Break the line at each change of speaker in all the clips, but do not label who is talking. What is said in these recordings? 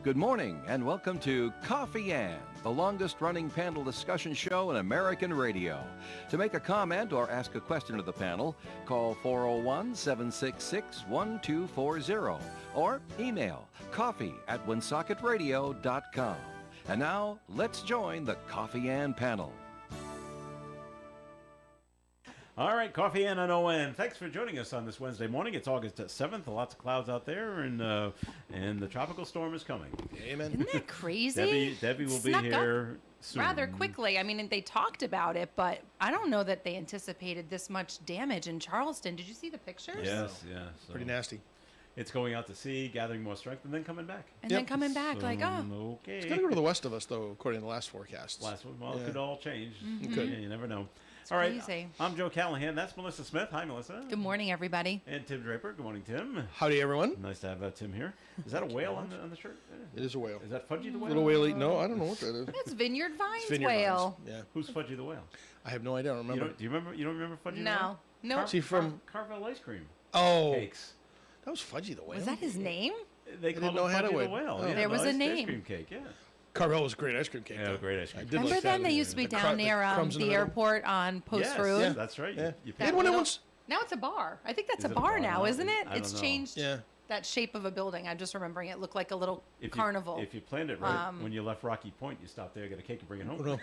Good morning and welcome to Coffee Ann, the longest-running panel discussion show in American radio. To make a comment or ask a question of the panel, call 401-766-1240 or email coffee@woonsocketradio.com. And now, let's join the Coffee Ann panel.
All right, Coffee Ann on ON. Thanks for joining us on this Wednesday morning. It's August 7th. Lots of clouds out there, and the tropical storm is coming.
Amen.
Isn't that crazy?
Debbie will be
Snuck
here soon.
rather quickly. I mean, they talked about it, but I don't know that they anticipated this much damage in Charleston. Did you see the pictures?
Yes, yeah. So
Pretty nasty.
it's going out to sea, gathering more strength, and then coming back.
And then coming back like, oh.
Okay.
It's going to go to the west of us, though, according to the last forecasts.
Last one, well,
Yeah.
it could all change.
It could.
Yeah, you never know.
It's
All right,
crazy.
I'm Joe Callahan. That's Melissa Smith. Hi, Melissa.
Good morning, everybody.
And Tim Draper. Good morning, Tim.
Howdy, everyone.
Nice to have Tim here. Is that a whale on the shirt?
It is a whale.
Is that Fudgy the whale?
Little whaley. No, I don't know what that is.
It's Vineyard Vines
Vineyard
whale.
Vines. Yeah.
Who's Fudgy the whale?
I have no idea. I don't remember.
Do you remember? You don't remember Fudgy the whale?
No. No.
Is he from...
Carvel ice cream
Oh,
cakes.
that was Fudgy the Whale.
Was that his name?
They called
didn't know
him
how to
Fudgy the
wait.
whale.
Oh.
Yeah,
There was
the
a
ice
name.
cream cake, yeah.
Carvel was a great ice cream cake.
Yeah,
though.
great ice cream
I
cake.
did
Remember
like
them?
that.
They used to be
The
down near
crumbs in
the
middle.
airport on Post
Yes,
Road.
yeah, that's right.
Yeah.
You
They had one
picked
that
it
once...
Now it's a bar. I think that's
Is
a
it a
bar
bar
now,
now?
isn't it?
I
It's
don't know.
changed
Yeah.
that shape of a building. I'm just remembering it looked like a little
If you-
carnival.
If you planned it right, when you left Rocky Point, you stopped there, get a cake, and bring it home.
No.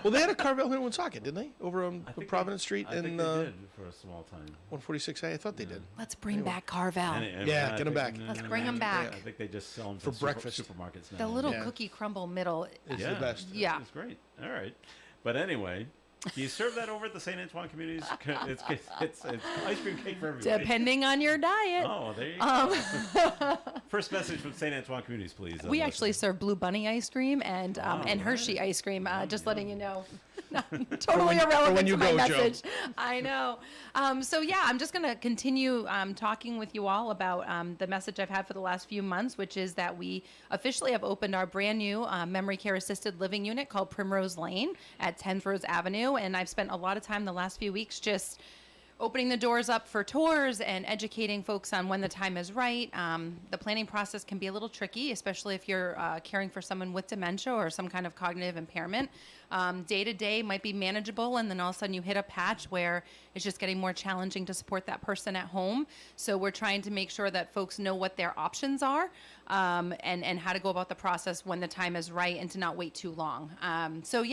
Well, they had a Carvel here in Woonsocket, didn't they? Over on
I think
Providence Street
I think
and
they did for a small time.
146A. I thought they did.
Let's bring back Carvel.
Yeah,
I
get 'em
think-
back.
Let's bring 'em back.
I think they just sell them
For
to
breakfast.
supermarkets now.
The little
Yeah.
cookie crumble middle.
It's the best.
Yeah.
It's great. All right. But anyway, do you serve that over at the St. Antoine Communities? It's ice cream cake for everybody.
Depending on your diet.
Oh, there you go. First message from St. Antoine Communities, please.
We actually serve Blue Bunny ice cream and
right.
Hershey ice cream. Just letting you know.
when
Totally
you- for
irrelevant
when
to
you
my
go, Joe.
message. I know. So yeah, I'm just going to continue talking with you all about the message I've had for the last few months, which is that we officially have opened our brand new memory care assisted living unit called Primrose Lane at 10th Rose Avenue. And I've spent a lot of time the last few weeks just opening the doors up for tours and educating folks on when the time is right. The planning process can be a little tricky, especially if you're caring for someone with dementia or some kind of cognitive impairment. Day to day might be manageable, and then all of a sudden you hit a patch where it's just getting more challenging to support that person at home. So we're trying to make sure that folks know what their options are and how to go about the process when the time is right and to not wait too long. So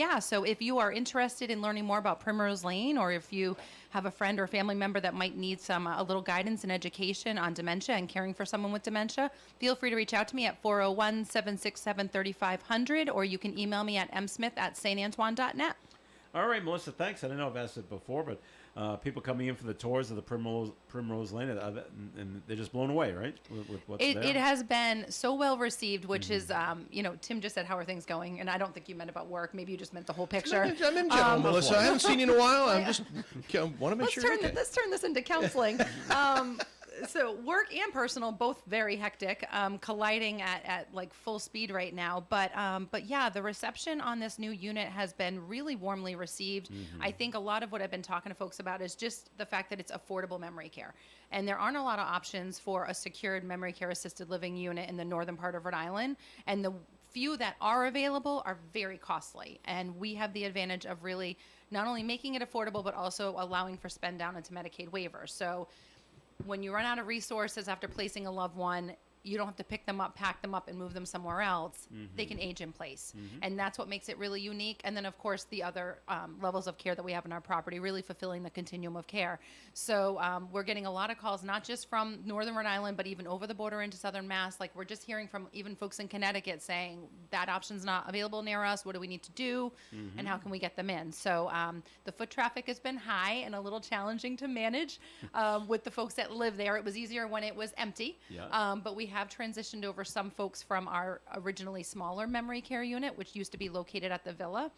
if you are interested in learning more about Primrose Lane, or if you have a friend or family member that might need a little guidance and education on dementia and caring for someone with dementia, feel free to reach out to me at 401-767-3500, or you can email me at msmith@santantoine.net.
All right, Melissa, thanks. I don't know if I've asked it before, but people coming in for the tours of the Primrose Lane, and they're just blown away, right? With what's there?
It has been so well received, which is, Tim just said, how are things going? And I don't think you meant about work. Maybe you just meant the whole picture.
I'm in general, Melissa. I haven't seen you in a while. I want to make sure you're okay.
Let's turn this into counseling. So work and personal, both very hectic, colliding at like full speed right now. But yeah, the reception on this new unit has been really warmly received. I think a lot of what I've been talking to folks about is just the fact that it's affordable memory care. And there aren't a lot of options for a secured memory care assisted living unit in the northern part of Rhode Island. And the few that are available are very costly. And we have the advantage of really not only making it affordable, but also allowing for spend down into Medicaid waivers. So when you run out of resources after placing a loved one, you don't have to pick them up, pack them up, and move them somewhere else. They can age in place. And that's what makes it really unique. And then, of course, the other levels of care that we have in our property, really fulfilling the continuum of care. So we're getting a lot of calls, not just from northern Rhode Island, but even over the border into southern Mass. Like, we're just hearing from even folks in Connecticut saying, that option's not available near us. What do we need to do? And how can we get them in? So the foot traffic has been high and a little challenging to manage with the folks that live there. It was easier when it was empty.
Yeah.
But we have transitioned over some folks from our originally smaller memory care unit, which used to be located at the Villa.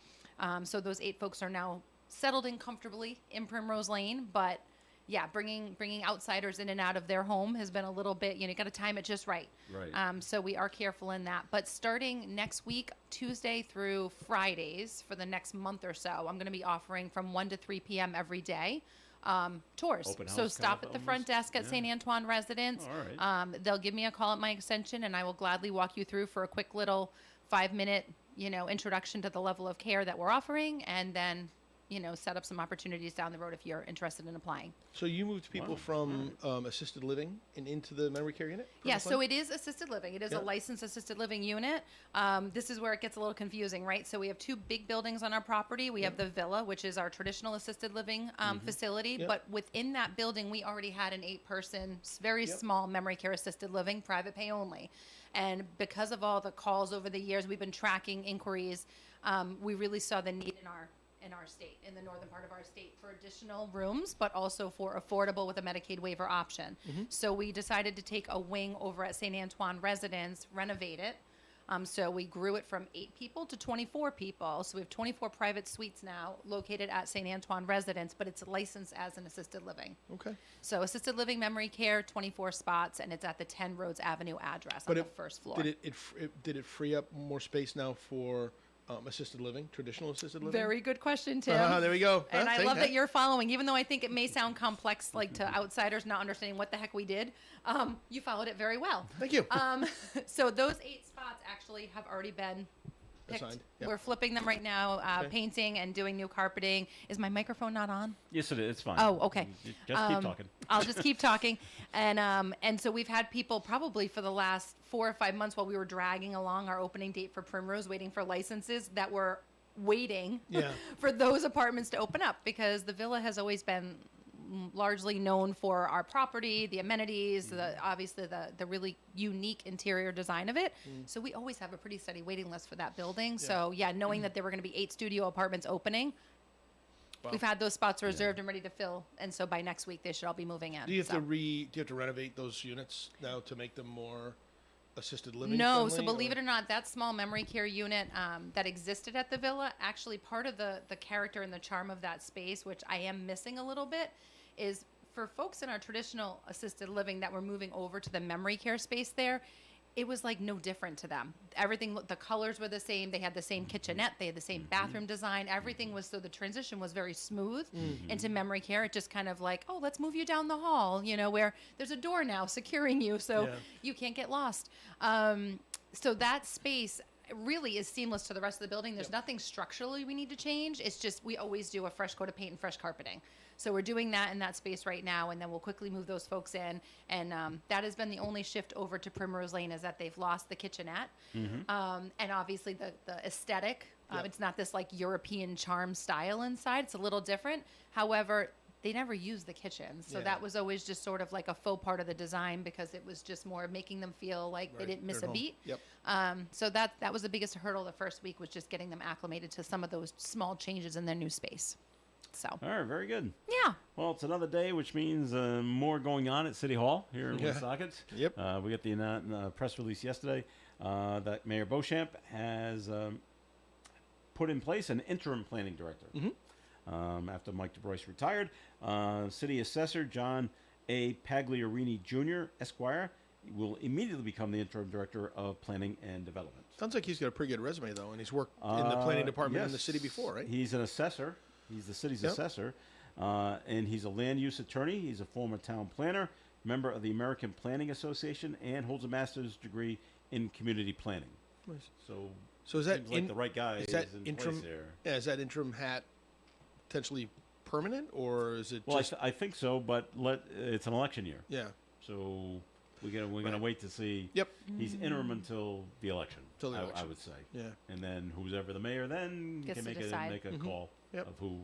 So those 8 folks are now settled in comfortably in Primrose Lane. But yeah, bringing outsiders in and out of their home has been a little bit, you got to time it just right.
Right.
So we are careful in that. But starting next week, Tuesday through Fridays for the next month or so, I'm going to be offering from 1 to 3 p.m. every day tours.
Open
So
house
stop
kind
at
of
the front
almost?
desk at
Yeah.
St. Antoine Residence.
Oh, all right.
They'll give me a call at my extension, and I will gladly walk you through for a quick little 5-minute, introduction to the level of care that we're offering, and then, set up some opportunities down the road if you're interested in applying.
So you moved people
Wow.
from assisted living and into the memory care unit?
Yeah, so it is assisted living. It is
Yeah.
a licensed assisted living unit. This is where it gets a little confusing, right? So we have 2 big buildings on our property. We have the Villa, which is our traditional assisted living facility.
Yep.
But within that building, we already had an 8-person, very
Yep.
small memory care assisted living, private pay only. And because of all the calls over the years, we've been tracking inquiries. We really saw the need in our state, in the northern part of our state, for additional rooms, but also for affordable with a Medicaid waiver option. So we decided to take a wing over at St. Antoine Residence, renovate it. So we grew it from 8 people to 24 people. So we have 24 private suites now located at St. Antoine Residence, but it's licensed as an assisted living.
Okay.
So assisted living memory care, 24 spots, and it's at the 10 Rhodes Avenue address on
But
the
it-
first floor.
Did it free up more space now for assisted living, traditional assisted living?
Very good question, Tim.
There we go.
And
Huh?
I
See?
love that you're following, even though I think it may sound complex, like to outsiders not understanding what the heck we did. You followed it very well.
Thank you.
So those 8 spots actually have already been picked.
Assigned, yep.
We're flipping them right now,
Okay.
painting and doing new carpeting. Is my microphone not on?
Yes, it is. It's fine.
Oh, okay.
Just keep talking.
I'll just keep talking. And so we've had people probably for the last 4 or 5 months while we were dragging along our opening date for Primrose, waiting for licenses, that were waiting
Yeah.
for those apartments to open up, because the Villa has always been largely known for our property, the amenities, obviously the really unique interior design of it. So we always have a pretty steady waiting list for that building. So yeah, knowing that there were going to be 8 studio apartments opening,
Wow.
we've had those spots reserved and ready to fill. And so by next week, they should all be moving in.
Do you have
So-
do you have to renovate those units now to make them more assisted living?
No, so
friendly,
believe
or-
it or not, that small memory care unit that existed at the Villa, actually part of the character and the charm of that space, which I am missing a little bit, is for folks in our traditional assisted living that were moving over to the memory care space there, it was like no different to them. Everything, the colors were the same. They had the same kitchenette. They had the same bathroom design. Everything was, so the transition was very smooth into memory care. It just kind of like, oh, let's move you down the hall, where there's a door now securing you so
Yeah.
you can't get lost. So that space really is seamless to the rest of the building. There's nothing structurally we need to change. It's just we always do a fresh coat of paint and fresh carpeting. So we're doing that in that space right now, and then we'll quickly move those folks in. And that has been the only shift over to Primrose Lane, is that they've lost the kitchenette. And obviously the aesthetic.
Yep.
It's not this like European charm style inside. It's a little different. However, they never used the kitchen. So
Yeah.
that was always just sort of like a faux part of the design, because it was just more making them feel like they
Right,
didn't miss
they're
a
home.
beat.
Yep.
So that was the biggest hurdle the first week, was just getting them acclimated to some of those small changes in their new space. So
All right, very good.
yeah,
Well, it's another day, which means more going on at City Hall here in
Yeah.
Woonsocket.
Yep.
We got the press release yesterday that Mayor Beauchamp has put in place an interim planning director. After Mike DeBrois retired, City Assessor John A. Pagliarini Jr., Esquire, will immediately become the interim director of Planning and Development.
Sounds like he's got a pretty good resume though, and he's worked in the planning department in the city before, right?
He's an assessor. He's the city's
Yep.
assessor, and he's a land use attorney. He's a former town planner, member of the American Planning Association, and holds a master's degree in community planning.
Nice.
So
is that
seems like the right guy
is that
in
interim?
place there.
Yeah, is that interim hat potentially permanent, or is it
Well,
just?
I think so, but it's an election year,
Yeah.
so we're gonna
Right.
wait to see.
Yep.
He's interim until the election.
Till the
I
election.
would say.
Yeah.
And then who's ever the mayor then
Gets
can
to
make
decide.
a call
Yep.
of who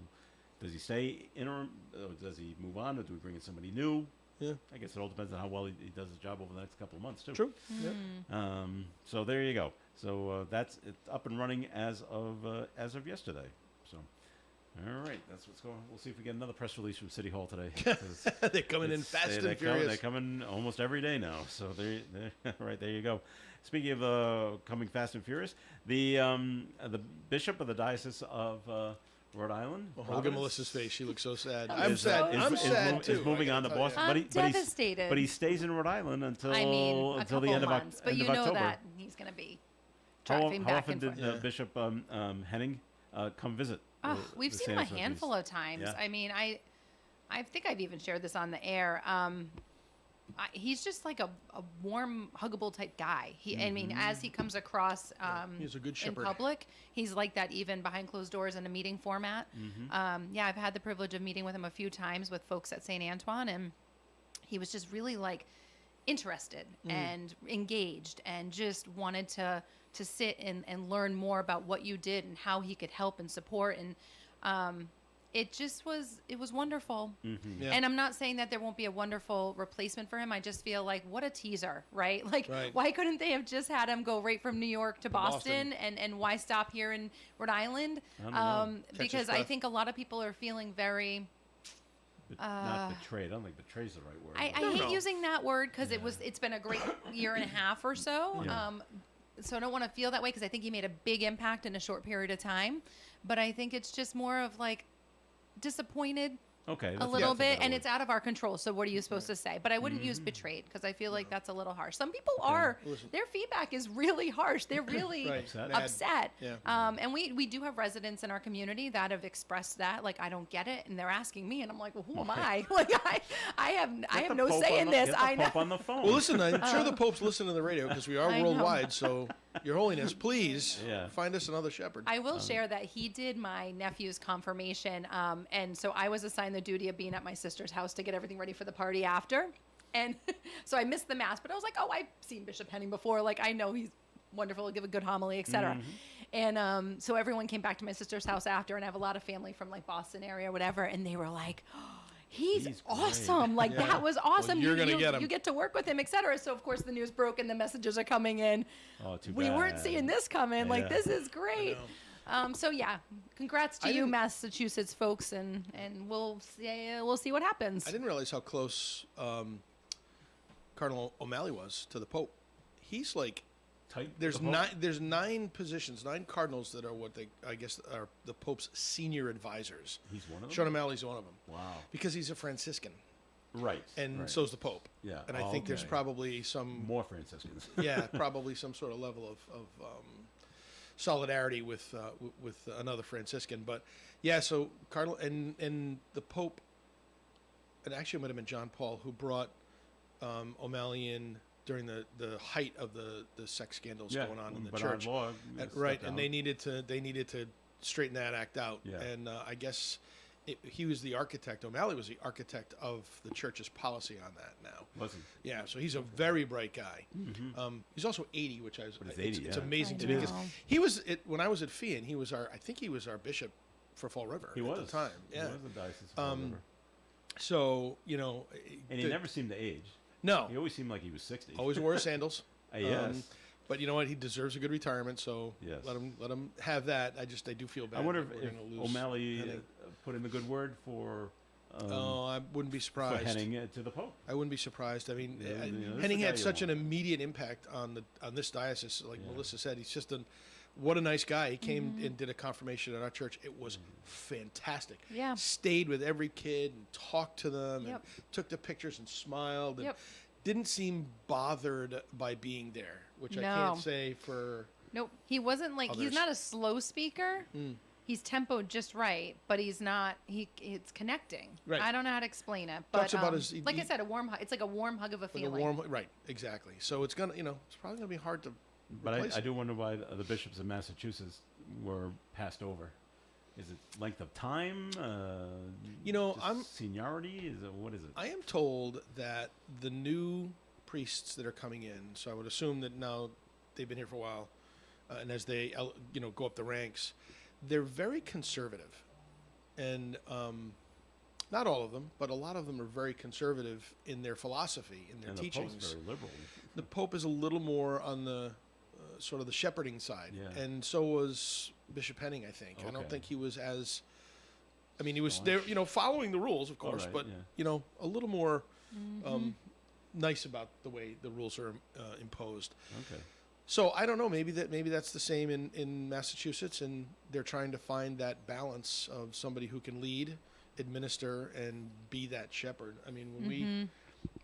does he stay interim, or does he move on, or do we bring in somebody new?
Yeah.
I guess it all depends on how well he does his job over the next couple of months too.
True. Yeah.
So there you go. So it's up and running as of yesterday. So. All right, that's what's going on. We'll see if we get another press release from City Hall today. 'Cause
They're coming in fast and furious.
they're coming almost every day now. So they're right there you go. Speaking of coming fast and furious, the bishop of the Diocese of Rhode Island,
Well, look at Melissa's face. She looks so sad.
I'm
I'm
is,
sad.
is-
I'm
is
sad
mo-
too.
Is moving
I
on to
gotta tell
Boston,
you.
I'm
but
devastated.
But he stays in Rhode Island until
I mean, a
until the
couple
end of
months, but
end
you
of
know
October.
that he's going to be
How,
driving
how
back
often
and
did
forth.
Yeah.
Bishop Henning come visit?
We've
the
seen
San
him a
Antonio
handful
piece?
of times.
Yeah.
I mean, I think I've even shared this on the air. He's just like a warm, huggable type guy. I mean, as he comes across
He's a good
in
shepherd.
public, he's like that even behind closed doors in a meeting format. Yeah, I've had the privilege of meeting with him a few times with folks at St. Antoine, and he was just really like interested and engaged and just wanted to sit and learn more about what you did and how he could help and support. And it was wonderful.
Yeah.
And I'm not saying that there won't be a wonderful replacement for him. I just feel like what a teaser, right? Like,
Right.
why couldn't they have just had him go right from New York to
Boston.
Boston, and why stop here in Rhode Island?
I don't know.
Because I
breath.
think a lot of people are feeling very.
Not betrayed. I don't think betray's the right word.
I
but-
hate
no.
using that word because it's been a great year and a half or so.
Yeah.
So I don't want to feel that way because I think he made a big impact in a short period of time. But I think it's just more of like disappointed
Okay.
a
that's-
little
that's
bit,
better
and
word.
it's out of our control. So what are you supposed to say? But I wouldn't use betrayed because I feel like that's a little harsh. Some people are.
Listen.
Their feedback is really harsh. They're really
Right.
Upset.
upset.
Yeah.
And we do have residents in our community that have expressed that, like, I don't get it, and they're asking me, and I'm like, well, who am I? Like, I have
Get the
no
Pope
say
on
in
the-
this.
Get the
I know.
Pope on the phone.
Well, listen, I'm sure the Pope's listening to the radio because we are
I know.
worldwide. So, Your Holiness, please
Yeah.
find us another shepherd.
I will share that he did my nephew's confirmation, and so I was assigned the duty of being at my sister's house to get everything ready for the party after. And so I missed the mass, but I was like, oh, I've seen Bishop Henning before. Like, I know he's wonderful, he'll give a good homily, etc. And so everyone came back to my sister's house after, and I have a lot of family from like Boston area or whatever, and they were like, oh, he's
He's
awesome.
great.
Like,
Yeah.
that was awesome.
you're gonna get him.
You get to work with him, etc. So of course the news broke and the messages are coming in.
Oh, too
We weren't
bad.
seeing this coming. Like,
Yeah.
this is great. So yeah, congrats to
I
you,
didn't-
Massachusetts folks, and we'll see what happens.
I didn't realize how close Cardinal O'Malley was to the Pope. He's like,
Tight with
there's
the Pope?
nine positions, 9 cardinals that are what I guess are the Pope's senior advisors.
He's one of them.
Sean O'Malley's one of them
Wow.
because he's a Franciscan,
Right.
and
right.
so's the Pope.
Yeah.
And I
Oh,
think there's
okay.
probably some
more Franciscans.
yeah, probably some sort of level of solidarity with another Franciscan. But yeah, so Cardinal and the Pope, and actually it might have been John Paul who brought O'Malley in during the height of the sex scandals
yeah.
going on in the
Bernard
church.
Law
Right,
stepped
and
down.
they needed to straighten that act out.
Yeah.
And I guess. He was the architect. O'Malley was the architect of the church's policy on that now.
Wasn't.
Yeah, so he's a very bright guy. He's also 80, which
But he's
it's
80,
it's
yeah.
amazing to
I
me because
know.
he was when I was at Fian. He was I think he was our bishop for Fall River
He
at
was
the time. Yeah.
He was the diocese of Fall River.
So
And he never seemed to age.
no
He always seemed like he was 60.
always wore sandals.
Yes.
But you know what? He deserves a good retirement. So
Yes.
let him have that. I do feel bad.
I wonder
that we're
if
gonna lose
O'Malley
Henning.
put in the good word for
I wouldn't be
for
surprised.
Henning to the Pope.
I wouldn't be surprised. I mean,
Yeah, you know, this is
Henning
the guy
had
you
such an
want.
immediate impact on this diocese. Like
Yeah.
Melissa said, he's just what a nice guy. He came and did a confirmation at our church. It was fantastic.
Yeah.
Stayed with every kid and talked to them
Yep.
and took the pictures and smiled and
Yep.
didn't seem bothered by being there, which I
No.
can't say for.
Nope, he wasn't like he's
Others.
not a slow speaker. He's tempoed just right, but he's not. It's connecting.
Right.
I don't know how to explain it, but
Talks about his-
like I
he-
said, a warm. It's like a warm hug of a
Like a
feeling.
warm, right? Exactly. So it's gonna, it's probably gonna be hard to.
But
replace
I
him.
do wonder why the bishops of Massachusetts were passed over. Is it length of time? Just
I'm
seniority. Is it what is it?
I am told that the new priests that are coming in, so I would assume that now they've been here for a while, and as they go up the ranks, they're very conservative, and not all of them, but a lot of them are very conservative in their philosophy, in their
and
teachings.
the Pope's very liberal.
The Pope is a little more on the sort of the shepherding side,
Yeah.
and so was Bishop Henning. I think. I don't
Okay.
think he was as. I mean, he was
Staunch.
there, following the rules, of course,
right,
but
yeah.
a little more nice about the way the rules are imposed.
Okay.
So I don't know. Maybe that's the same in Massachusetts, and they're trying to find that balance of somebody who can lead, administer, and be that shepherd. I mean,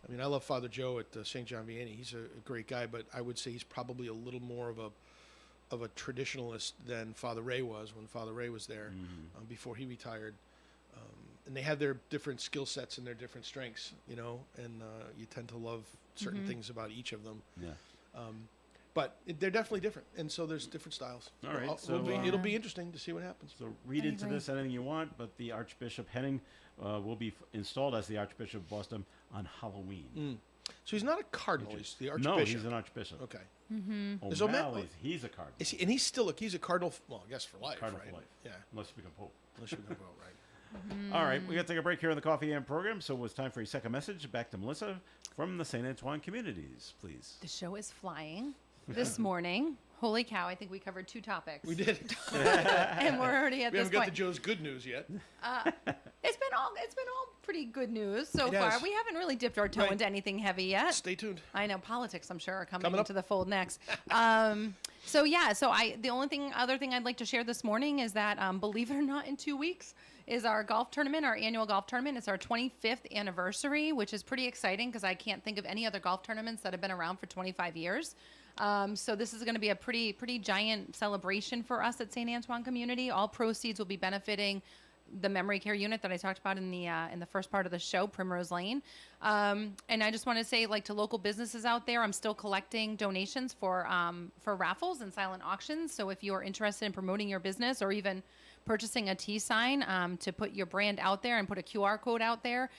when I love Father Joe at St. John Vianney. He's a great guy, but I would say he's probably a little more of a traditionalist than Father Ray was when Father Ray was there before he retired. and they have their different skill sets and their different strengths, you know, and you tend to love certain things about each of them.
Yeah.
But they're definitely different, and so there's different styles.
All right,
It'll be interesting to see what happens.
So read
I
into
agree.
this anything you want, but the Archbishop Henning will be installed as the Archbishop of Boston on Halloween.
So he's not a cardinal; he's the
No,
archbishop.
he's an Archbishop.
Okay. So Matt-
O'Malley's, he's a cardinal.
Is he, and he's a cardinal. Well, I guess for life,
Cardinal
right?
for life.
Yeah.
Unless you become Pope.
Unless you go right.
All right, we got to take a break here on the Coffee and program, so it's time for a second message. Back to Melissa from the St. Antoine Communities, please.
The show is flying this morning. Holy cow! I think we covered 2 topics.
We did.
and we're already at
We
this
haven't got
point.
to Joe's good news yet.
It's been all pretty good news so
It
far.
has.
We haven't really dipped our toe
Right.
into anything heavy yet.
Stay tuned.
I know politics, I'm sure, are coming
Coming up.
into the fold next. The other thing I'd like to share this morning is that, believe it or not, in 2 weeks is our golf tournament, our annual golf tournament. It's our 25th anniversary, which is pretty exciting because I can't think of any other golf tournaments that have been around for 25 years. So this is going to be a pretty giant celebration for us at St. Antoine Community. All proceeds will be benefiting the memory care unit that I talked about in the first part of the show, Primrose Lane. And I just want to say, like, to local businesses out there, I'm still collecting donations for raffles and silent auctions. So if you are interested in promoting your business or even purchasing a T sign to put your brand out there and put a QR code out there,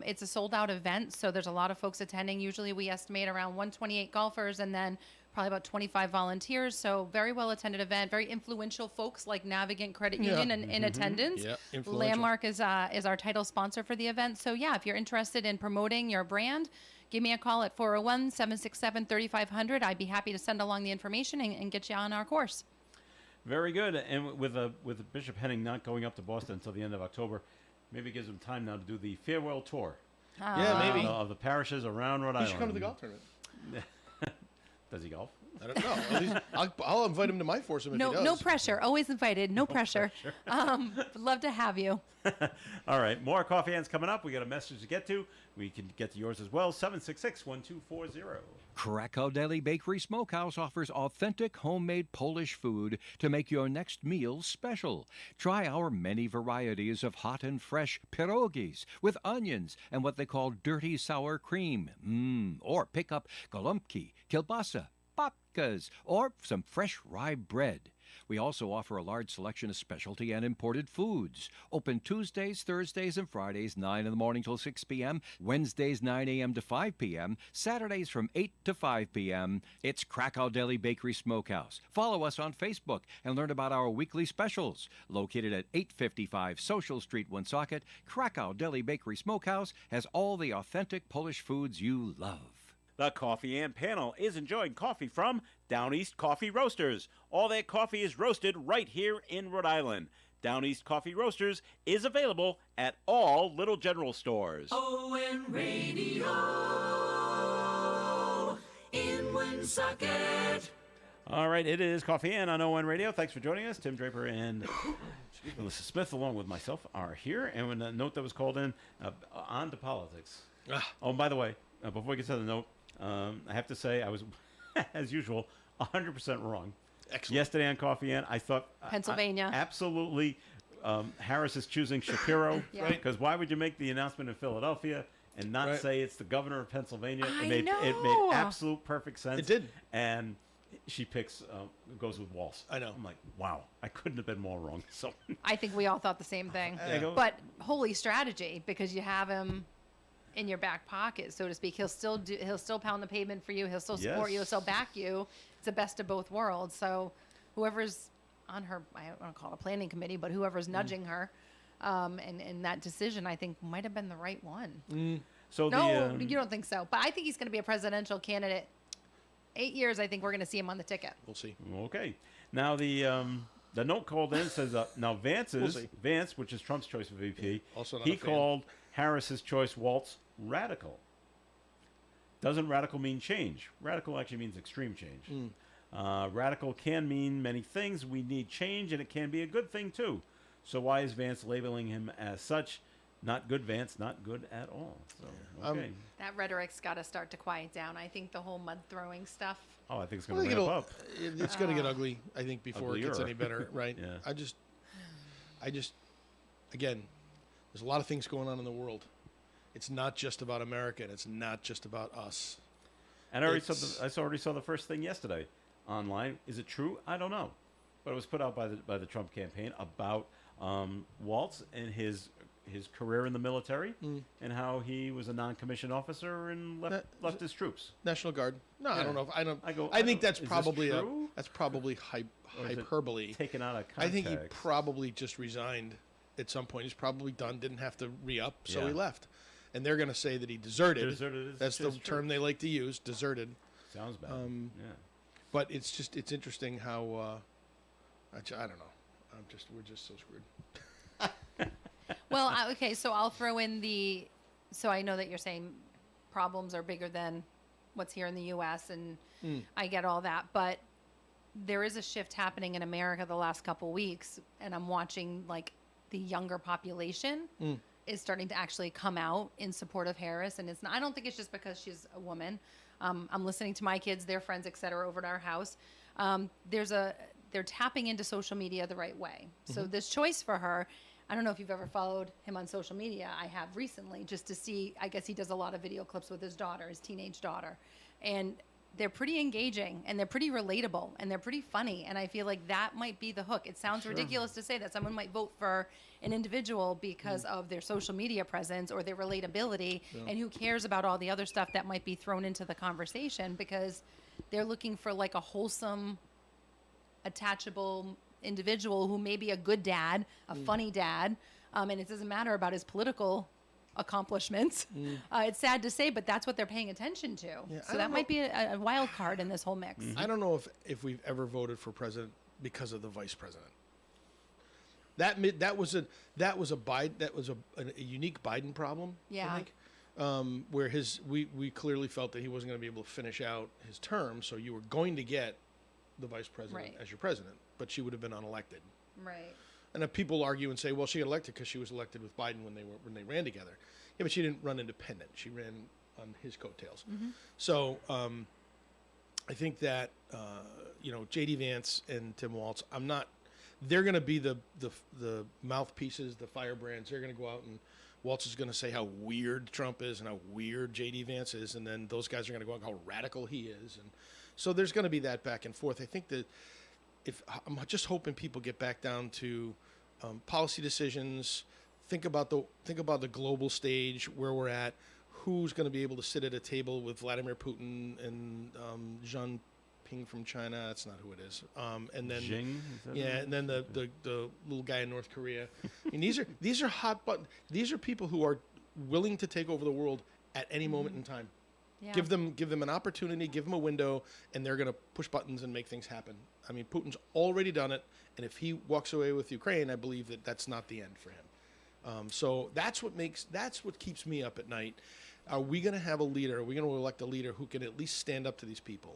it's a sold out event. So there's a lot of folks attending. Usually we estimate around 128 golfers and then probably about 25 volunteers. So very well attended event, very influential folks like Navigant Credit Union in attendance.
Yeah, influential.
Landmark is our title sponsor for the event. So yeah, if you're interested in promoting your brand, give me a call at 401-767-3500. I'd be happy to send along the information and get you on our course.
Very good. And with Bishop Henning not going up to Boston until the end of October, maybe it gives him time now to do the farewell tour
Yeah, maybe.
of the parishes around Rhode
He
Island.
should come to the golf tournament.
Does he golf?
I don't know. At least I'll invite him to my foursome if he does.
No pressure. Always invited. No pressure. Would love to have you.
All right, more coffee hands coming up. We got a message to get to. We can get to yours as well. 766-1240.
Krakow Deli Bakery Smokehouse offers authentic homemade Polish food to make your next meal special. Try our many varieties of hot and fresh pierogies with onions and what they call dirty sour cream. Or pick up golubki, kielbasa, babkas, or some fresh rye bread. We also offer a large selection of specialty and imported foods. Open Tuesdays, Thursdays, and Fridays, 9 in the morning till 6 p.m., Wednesdays, 9 a.m. to 5 p.m., Saturdays from 8 to 5 p.m. It's Krakow Deli Bakery Smokehouse. Follow us on Facebook and learn about our weekly specials. Located at 855 Social Street, Woonsocket, Krakow Deli Bakery Smokehouse has all the authentic Polish foods you love.
The Coffee and Panel is enjoying coffee from Down East Coffee Roasters. All their coffee is roasted right here in Rhode Island. Down East Coffee Roasters is available at all Little General stores.
ON Radio in Woonsocket.
All right, it is Coffee and on ON Radio. Thanks for joining us. Tim Draper and Melissa Smith, along with myself, are here. And with a note that was called in, on to politics. Oh, by the way, before we get to the note, I have to say I was, as usual, 100% wrong.
Excellent.
Yesterday on Coffee and I thought
Pennsylvania.
absolutely, Harris is choosing Shapiro.
Yeah.
Right.
Because why would you make the announcement in Philadelphia and not
Right.
say it's the governor of Pennsylvania?
I
It made
know.
absolute perfect sense.
It did.
And she picks, goes with Walz.
I know.
I'm like, wow, I couldn't have been more wrong. So
I think we all thought the same thing.
Yeah.
But holy strategy, because you have him in your back pocket, so to speak. He'll still pound the pavement for you. He'll still support you. He'll
Yes.
still back you. It's the best of both worlds. So whoever's on her, I don't want to call it a planning committee, but whoever's nudging her, and that decision, I think, might have been the right one.
So
No, you don't think so. But I think he's going to be a presidential candidate. 8 years, I think we're going to see him on the ticket.
We'll see.
Okay. Now the note called in says now
We'll see.
Vance, which is Trump's choice for VP.
Also not
he
a fan.
called Harris's choice Waltz radical. Doesn't radical mean change? Radical actually means extreme change. Radical can mean many things. We need change, and it can be a good thing too. So why is Vance labeling him as such? Not good, Vance. Not good at all. So okay.
That rhetoric's got to start to quiet down. I think the whole mud throwing stuff.
Oh, I think it's
I
going
think
to ramp up.
it's going to get ugly, I think, before it gets
Uglier.
any better, right?
Yeah.
I just, again, There's a lot of things going on in the world. It's not just about America, and it's not just about us.
And I already saw the first thing yesterday online. Is it true? I don't know, but it was put out by the Trump campaign about Waltz and his career in the military and how he was a non-commissioned officer and left his troops.
National Guard. No, I
Yeah.
don't know.
I
think
don't-
that's
is this
probably
true? Or is it
hyperbole.
taken out of
I
context.
think he probably just resigned at some point. He's probably done. Didn't have to re-up, so he
Yeah.
left. And they're going to say that he deserted.
Deserted
That's the
his
term they like to use. Deserted.
Sounds bad. Yeah.
But it's interesting how I don't know. We're just so screwed.
Well, okay, so I'll throw in so I know that you're saying problems are bigger than what's here in the U.S., and I get all that, but there is a shift happening in America the last couple weeks, and I'm watching, like, the younger population is starting to actually come out in support of Harris, and I don't think it's just because she's a woman. I'm listening to my kids, their friends, et cetera, over at our house. They're tapping into social media the right way. So this choice for her, I don't know if you've ever followed him on social media. I have recently, just to see. I guess he does a lot of video clips with his daughter, his teenage daughter, and they're pretty engaging and they're pretty relatable and they're pretty funny. And I feel like that might be the hook. It sounds ridiculous to say that someone might vote for an individual because of their social media presence or their relatability, and who cares about all the other stuff that might be thrown into the conversation, because they're looking for like a wholesome, attachable individual who may be a good dad, a funny dad, and it doesn't matter about his political accomplishments. It's sad to say, but that's what they're paying attention to.
I
So
don't
that
know.
might be a wild card in this whole mix.
I don't know if we've ever voted for president because of the vice president. That was a unique Biden problem.
Yeah.
I think, where we clearly felt that he wasn't going to be able to finish out his term, so you were going to get the vice president
Right.
as your president, but she would have been unelected.
Right.
And people argue and say, well, she got elected because she was elected with Biden when they ran together. Yeah, but she didn't run independent. She ran on his coattails. So I think that J.D. Vance and Tim Waltz, they're going to be the mouthpieces, the firebrands. They're going to go out, and Waltz is going to say how weird Trump is and how weird J.D. Vance is, and then those guys are going to go out and how radical he is. And so there's going to be that back and forth. I think that I'm just hoping people get back down to policy decisions, think about the global stage where we're at, who's going to be able to sit at a table with Vladimir Putin and Xi Jinping from China. That's not who it is. And then
Xing, is that
yeah,
it?
and then the little guy in North Korea. And these are hot button. These are people who are willing to take over the world at any moment in time.
Yeah.
Give them an opportunity, give them a window, and they're going to push buttons and make things happen. I mean, Putin's already done it, and if he walks away with Ukraine, I believe that that's not the end for him. So that's what keeps me up at night. Are we going to have a leader? Are we going to elect a leader who can at least stand up to these people?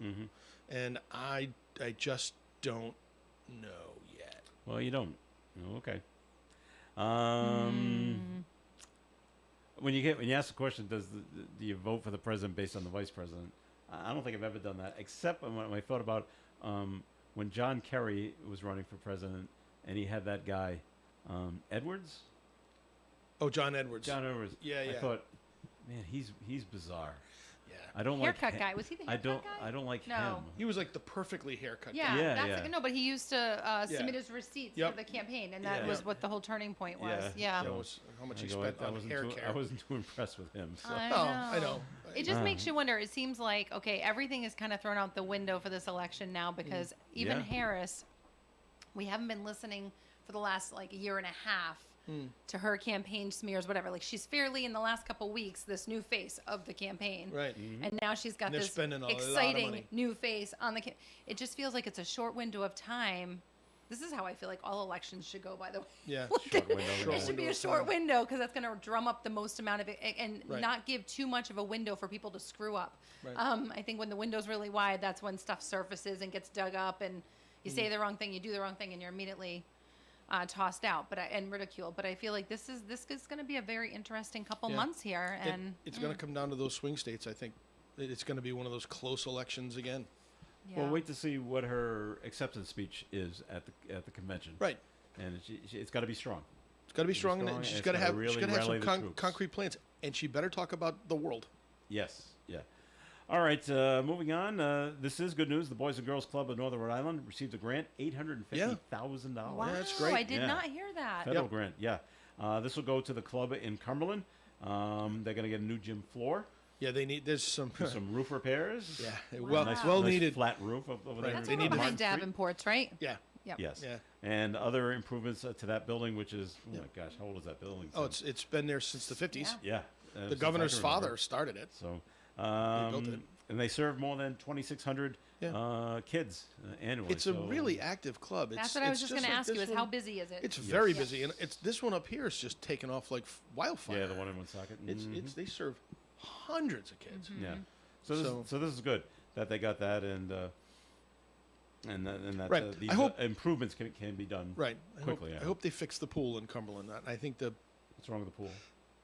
And I just don't know yet.
Well, you don't. Oh, okay. When you ask the question, do you vote for the president based on the vice president? I don't think I've ever done that, except when I thought about when John Kerry was running for president, and he had that guy Edwards.
Oh, John Edwards.
John Edwards.
Yeah,
I
yeah.
thought, man, he's bizarre.
Yeah.
I don't
Haircut
like
guy. Was he the haircut guy?
I don't like
No.
him.
He was like the perfectly haircut guy.
Yeah,
Yeah,
that's
yeah.
Like, no, but he used to
Yeah.
submit his receipts
Yep.
for the campaign, and that
Yeah.
was what the whole turning point was. Yeah.
That was how much he
I go,
spent
I
on
wasn't
hair
too,
care.
I wasn't too impressed with him. So.
I know.
It just makes you wonder. It seems like, okay, everything is kind of thrown out the window for this election now, because even
Yeah.
Harris, we haven't been listening for the last like year and a half to her campaign smears, whatever. Like, she's fairly, in the last couple weeks, this new face of the campaign.
Right.
And now she's got
And they're
this
spending a lot of
exciting
money.
new face on the. It just feels like it's a short window of time. This is how I feel like all elections should go, by the way.
Yeah.
Short window,
Short
yeah.
It should be
window
a
of
short
time.
window, because that's going to drum up the most amount of it, and
Right.
not give too much of a window for people to screw up.
Right.
I think when the window's really wide, that's when stuff surfaces and gets dug up, and you say the wrong thing, you do the wrong thing, and you're immediately tossed out, and ridiculed. But I feel like this is going to be a very interesting couple
Yeah.
months here, and
It's going to come down to those swing states. I think it's going to be one of those close elections again.
yeah.
Well, wait to see what her acceptance speech is at the convention.
Right.
And it's got to be strong.
Got to be strong,
strong,
and
and
she's
it's
got to
gotta
have
really
she's got to have
rally
some
the troops.
concrete plans, and she better talk about the world.
Yes, yeah. All right, moving on. This is good news. The Boys and Girls Club of Northern Rhode Island received a grant, $850,000.
Wow,
that's great.
I did
Yeah.
not hear that.
Federal grant, yeah. This will go to the club in Cumberland. They're going to get a new gym floor,
Yeah, they need. There's some.
some roof repairs.
Yeah,
Wow.
well,
Nice-
well
nice
needed.
flat roof over there.
That's
They
over
need to-
behind
Martin Street.
Davenport's, right?
Yeah.
Yep.
Yes.
Yeah.
And other improvements to that building, which is, oh
Yeah.
my gosh, how old is that building?
Oh, it's been there since the 50s.
Yeah.
Yeah.
The
since
governor's
I can remember.
father started it.
So,
built it.
and they serve more than 2,600
Yeah.
kids annually.
It's a
so-
really active club.
That's what I was just going to
like
ask you:
this
is how
one.
busy is it?
It's very
Yes.
busy, and it's this one up here is just taking off like wildfire.
Yeah, the one in Woonsocket.
It's they serve hundreds of kids.
Mm-hmm.
Yeah. So this is good that they got that and that
Right.
these
I hope-
improvements can be done
Right.
quickly.
I hope they fix the pool in Cumberland. I think
What's wrong with the pool?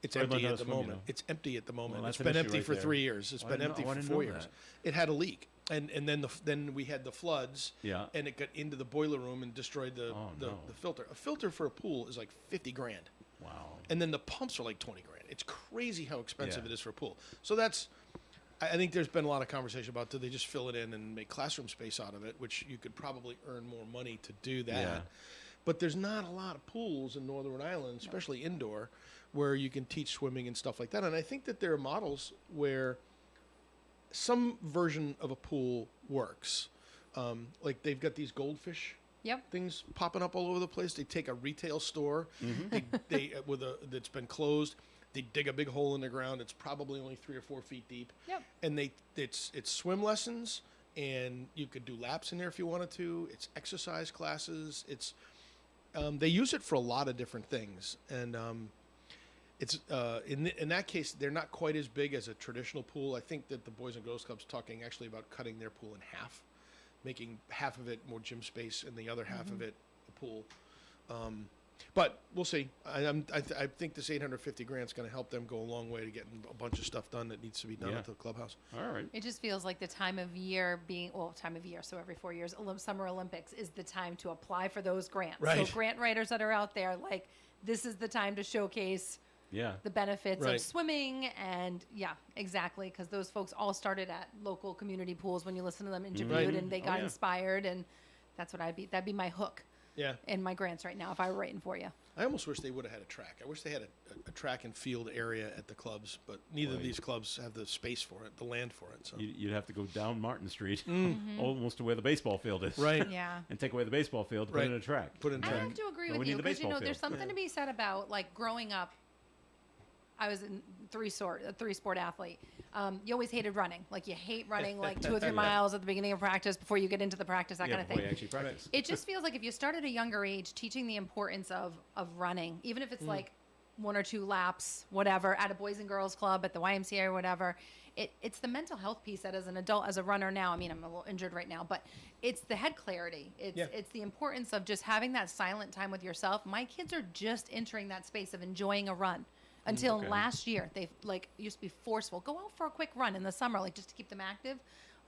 it's
Sorry,
empty
Linda,
at
that's
the
from, you
moment.
know.
It's empty at the moment.
Well,
It's
that's an
been
issue
empty
right
for
there.
3 years. It's
I
been
didn't
empty
know- I
for
didn't
4
know
years.
that.
It had a leak, and then we had the floods.
Yeah.
And it got into the boiler room and destroyed the
Oh,
the,
no.
the filter. A filter for a pool is like 50 grand.
Wow.
And then the pumps are like 20 grand. It's crazy how expensive
Yeah.
it is for a pool. So I think there's been a lot of conversation about, do they just fill it in and make classroom space out of it, which you could probably earn more money to do that.
Yeah.
But there's not a lot of pools in Northern Rhode Island, especially indoor, where you can teach swimming and stuff like that. And I think that there are models where some version of a pool works. Like they've got these goldfish
Yep.
things popping up all over the place. They take a retail store,
Mm-hmm.
they with a that's been closed. They dig a big hole in the ground. It's probably only 3 or 4 feet deep.
Yep.
And it's swim lessons, and you could do laps in there if you wanted to. It's exercise classes. It's they use it for a lot of different things, and it's in that case they're not quite as big as a traditional pool. I think that the Boys and Girls Club's talking actually about cutting their pool in half, making half of it more gym space and the other half of it a pool. But we'll see. I think this 850 grand is going to help them go a long way to getting a bunch of stuff done that needs to be done
Yeah.
at the clubhouse.
All right.
It just feels like the time of year time of year. So every 4 years, Summer Olympics is the time to apply for those grants.
Right.
So grant writers that are out there, like, this is the time to showcase
Yeah.
the benefits
Right.
of swimming. And yeah, exactly. Because those folks all started at local community pools when you listen to them interviewed
Right.
and they
Oh,
got
yeah.
inspired. And that's what that'd be my hook
Yeah.
in my grants right now if I were writing for you.
I almost wish they would have had a track. I wish they had a track and field area at the clubs, but neither of
Right.
these clubs have the space for it, the land for it. So
You'd have to go down Martin Street, almost to where the baseball field is.
Right.
Yeah.
And take away the baseball field, put
Right.
in a track.
Put in
I
track.
have to agree
Well,
with
we
you
need the
because
baseball
there's
field.
something to be said about like growing up. I was a three-sport athlete. You always hated running. Like you hate running like 2 or 3 miles at the beginning of practice before you get into the practice, that
Yeah,
kind of
before
thing.
you actually practice.
It just feels like if you start at a younger age, teaching the importance of running, even if it's like 1 or 2 laps, whatever, at a Boys and Girls Club, at the YMCA or whatever, it's the mental health piece that as an adult, as a runner now, I mean, I'm a little injured right now, but it's the head clarity. It's the importance of just having that silent time with yourself. My kids are just entering that space of enjoying a run. Until
Okay.
last year, they like used to be forceful. Go out for a quick run in the summer, like just to keep them active.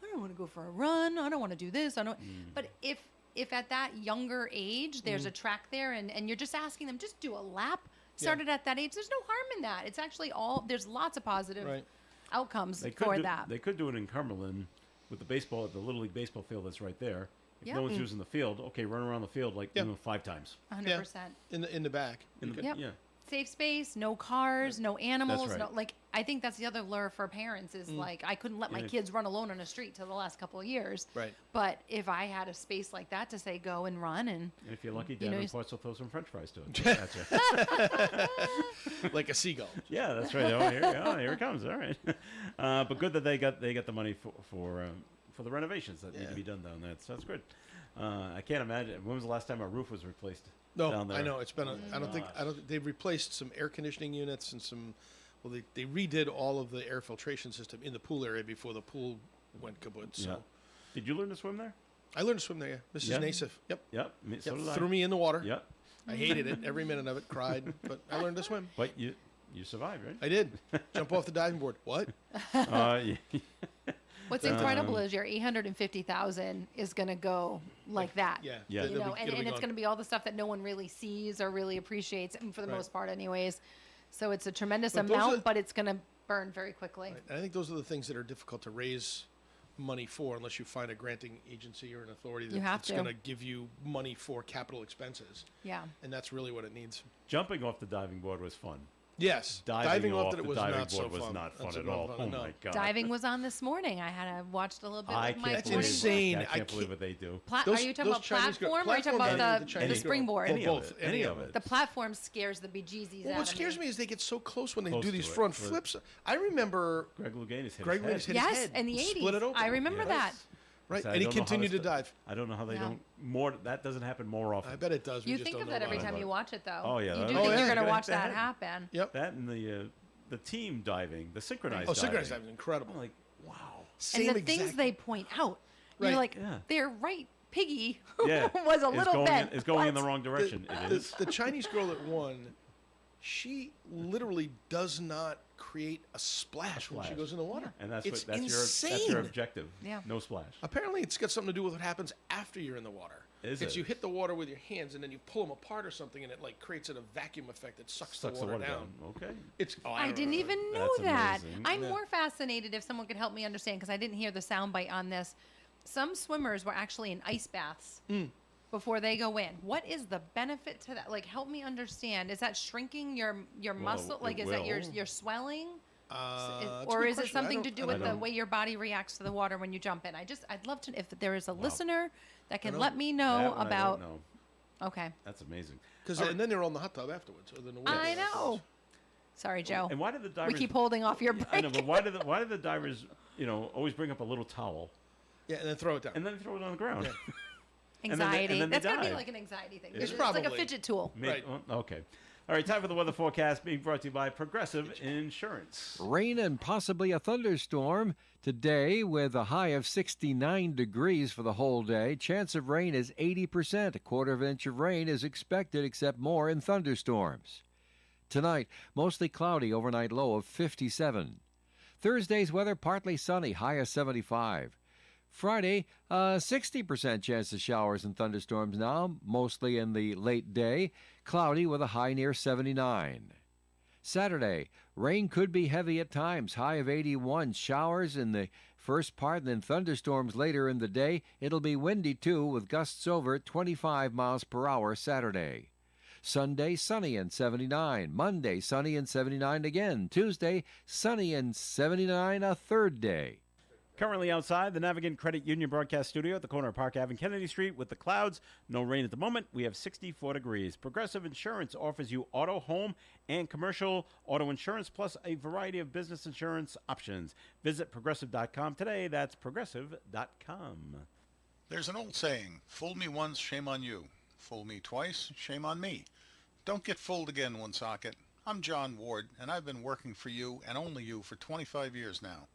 I don't want to go for a run. I don't want to do this. I don't. But if at that younger age there's a track there and you're just asking them just do a lap, started at that age, there's no harm in that. It's actually there's lots of positive
Right.
outcomes
They could
for
do,
that.
They could do it in Cumberland with the baseball, the Little League baseball field that's right there. If
Yeah.
no one's using the field, okay, run around the field like
Yeah.
5 times.
100%.
in the back.
In the,
Yep.
Yeah.
Safe space, no cars, no animals.
right.
No, like I think that's the other lure for parents is like I couldn't let my
Yeah.
kids run alone on a street till the last couple of years.
Right.
But if I had a space like that to say go and run and
And if you're lucky,
You
Dad
know,
and
you-
Ports will throw some French fries to it. That's it.
Like a seagull.
Yeah, that's right. Here it comes. All right. But good that they got the money for the renovations that need to be done down there. So that's good. I can't imagine. When was the last time a roof was replaced?
No,
down there?
I know it's been. I don't think they've replaced some air conditioning units and some. Well, they redid all of the air filtration system in the pool area before the pool went kaput. So
Yeah. Did you learn to swim there?
I learned to swim there. Yeah, Mrs.
Yeah?
Nassif. Yep.
Yep. So
Yep.
did I.
Threw me in the water.
Yep.
I hated it. Every minute of it. Cried. But I learned to swim.
But you survived, right?
I did. Jump off the diving board. What?
Yeah.
What's incredible is your 850,000 is going to go like that.
Yeah.
Yeah.
You
It'll
know,
be-
and
it'll be
it's
gone.
going to be all the stuff that no one really sees or really appreciates, and for the
Right.
most part, anyways. So it's a tremendous
But those
amount,
are-
but it's going to burn very quickly.
Right. And I think those are the things that are difficult to raise money for unless you find a granting agency or an authority
You have
that's
to.
going to give you money for capital expenses.
Yeah.
And that's really what it needs.
Jumping off the diving board was fun.
Yes.
Diving
off
off
that it
the
was
diving
not so
board was
fun.
not fun
That's
at
not
all.
fun,
Oh
no.
my god!
Diving was on this morning. I watched a little bit
I
with my
can't
That's
believe
insane.
I
I
can't believe
can't-
what they do.
Are
Those-
you talking
those
about
Chinese girl-
platform, or are you talking
platform
about
and
the
Chinese girl.
springboard?
Any
both.
of it. Any of it.
The platform scares the bejesus
Well,
out
what
of
scares me is they get so close when they
Close
do
to
these
it,
front
but-
flips. I remember
Greg Louganis hit
Greg
his head.
Louganis hit his
Yes,
head.
in the
Split
80s.
it open.
I remember
Yes.
that.
Right,
So I
and he
don't know how
continued to
it's-
dive.
I don't know how they
Yeah.
don't more. That doesn't happen more often.
I bet it does. We
You
just
think
don't
of
know
that every
about it.
time you watch it, though.
Oh, yeah,
You
that-
do
Oh,
think
yeah.
you're going to
Right
watch
there.
that happen.
Yep.
That and the team diving, the synchronized.
Oh, synchronized
diving.
diving, incredible.
I'm like, wow.
Same
And the
exact-
things they point out,
Right.
you're like,
Yeah.
they're right. Piggy
Yeah,
was a
It's
little
going
bent.
In, it's going in
What?
the wrong direction. It is.
The Chinese girl that won, she literally does not create a splash when she
Splash.
goes in the water.
And that's
it's
what
insane.
that's your objective.
Yeah.
No splash.
Apparently, it's got something to do with what happens after you're in the water.
Is
it's
it?
you hit the water with your hands and then you pull them apart or something, and it like creates a vacuum effect that sucks
Sucks
the water down.
Okay.
It's
I
don't
didn't
know.
even know
That's
that.
amazing.
I'm
Yeah.
more fascinated if someone could help me understand, because I didn't hear the soundbite on this. Some swimmers were actually in ice baths before they go in. What is the benefit to that? Like, help me understand. Is that shrinking your muscle? Like,
it
is that your
will.
swelling?
That's a
Or
good
is it
question.
something to do
I
with
don't
the
know.
way your body reacts to the water when you jump in? I'd love to, if there is a listener that can
know.
let me
That
know
one I
about.
don't know.
Okay.
That's amazing.
And then they're on the hot tub afterwards. Or then the water
I
afterwards.
know. Sorry, Joe.
And why did the divers?
We keep holding off your break.
I know, but why did the divers, always bring up a little towel
Yeah, and then throw it down.
and then throw it on the ground?
Yeah.
and then they-
Anxiety.
and then they
That's got to be
dive.
like an anxiety thing.
It's
It's like a
probably.
fidget tool.
Right.
Okay. All right. Time for the weather forecast, being brought to you by Progressive Insurance.
Rain and possibly a thunderstorm today with a high of 69 degrees for the whole day. Chance of rain is 80%. A quarter of an inch of rain is expected, except more in thunderstorms. Tonight, mostly cloudy, overnight low of 57. Thursday's weather partly sunny, high of 75. Friday, 60% chance of showers and thunderstorms now, mostly in the late day, cloudy with a high near 79. Saturday, rain could be heavy at times, high of 81. Showers in the first part and then thunderstorms later in the day. It'll be windy too, with gusts over 25 miles per hour Saturday. Sunday, sunny and 79. Monday, sunny and 79 again. Tuesday, sunny and 79 a third day.
Currently outside the Navigant Credit Union broadcast studio at the corner of Park Ave and Kennedy Street with the clouds. No rain at the moment. We have 64 degrees. Progressive Insurance offers you auto, home, and commercial auto insurance, plus a variety of business insurance options. Visit Progressive.com today. That's Progressive.com.
There's an old saying, fool me once, shame on you. Fool me twice, shame on me. Don't get fooled again, Woonsocket. I'm John Ward, and I've been working for you and only you for 25 years now.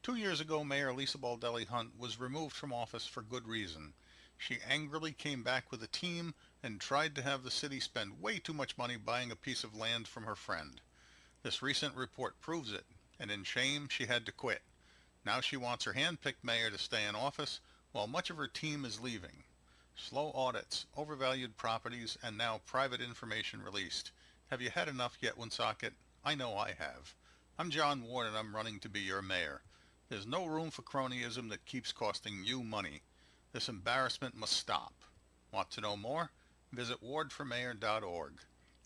2 years ago, Mayor Lisa Baldelli Hunt was removed from office for good reason. She angrily came back with a team and tried to have the city spend way too much money buying a piece of land from her friend. This recent report proves it, and in shame, she had to quit. Now she wants her hand-picked mayor to stay in office while much of her team is leaving. Slow audits, overvalued properties, and now private information released. Have you had enough yet, Woonsocket? I know I have. I'm John Ward, and I'm running to be your mayor. There's no room for cronyism that keeps costing you money. This embarrassment must stop. Want to know more? Visit wardformayor.org.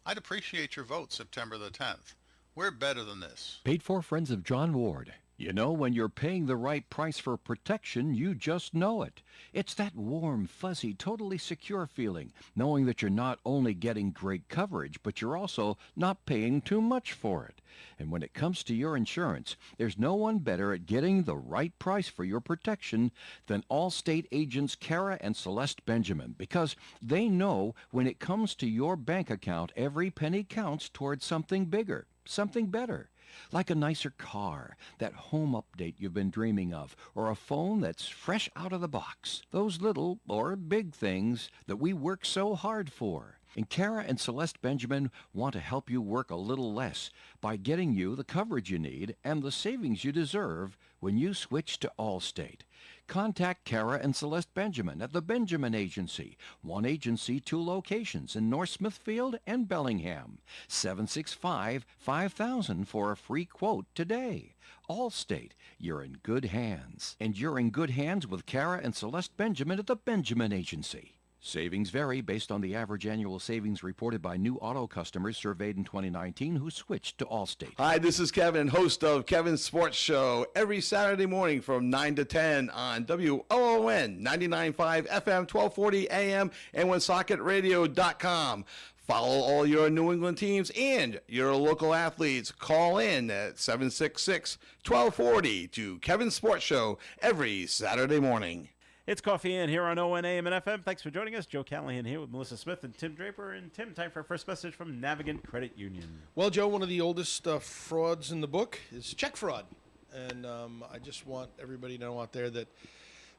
I'd appreciate your vote September the 10th. We're better than this.
Paid for friends of John Ward. You know, when you're paying the right price for protection, you just know it. It's that warm, fuzzy, totally secure feeling, knowing that you're not only getting great coverage, but you're also not paying too much for it. And when it comes to your insurance, there's no one better at getting the right price for your protection than Allstate agents Kara and Celeste Benjamin, because they know when it comes to your bank account, every penny counts towards something bigger, something better. Like a nicer car, that home update you've been dreaming of, or a phone that's fresh out of the box. Those little or big things that we work so hard for. And Kara and Celeste Benjamin want to help you work a little less by getting you the coverage you need and the savings you deserve when you switch to Allstate. Contact Kara and Celeste Benjamin at the Benjamin Agency. One agency, 2 locations in North Smithfield and Bellingham. 765-5000 for a free quote today. Allstate, you're in good hands. And you're in good hands with Kara and Celeste Benjamin at the Benjamin Agency. Savings vary based on the average annual savings reported by new auto customers surveyed in 2019 who switched to Allstate.
Hi, this is Kevin, host of Kevin's Sports Show, every Saturday morning from 9 to 10 on WOON 99.5 FM, 1240 AM, and OneSocketRadio.com. Follow all your New England teams and your local athletes. Call in at 766-1240 to Kevin's Sports Show every Saturday morning.
It's Coffee In here on ON AM and FM. Thanks for joining us. Joe Callahan here with Melissa Smith and Tim Draper. And Tim, time for our first message from Navigant Credit Union.
Well, Joe, one of the oldest frauds in the book is check fraud. And I just want everybody to know out there that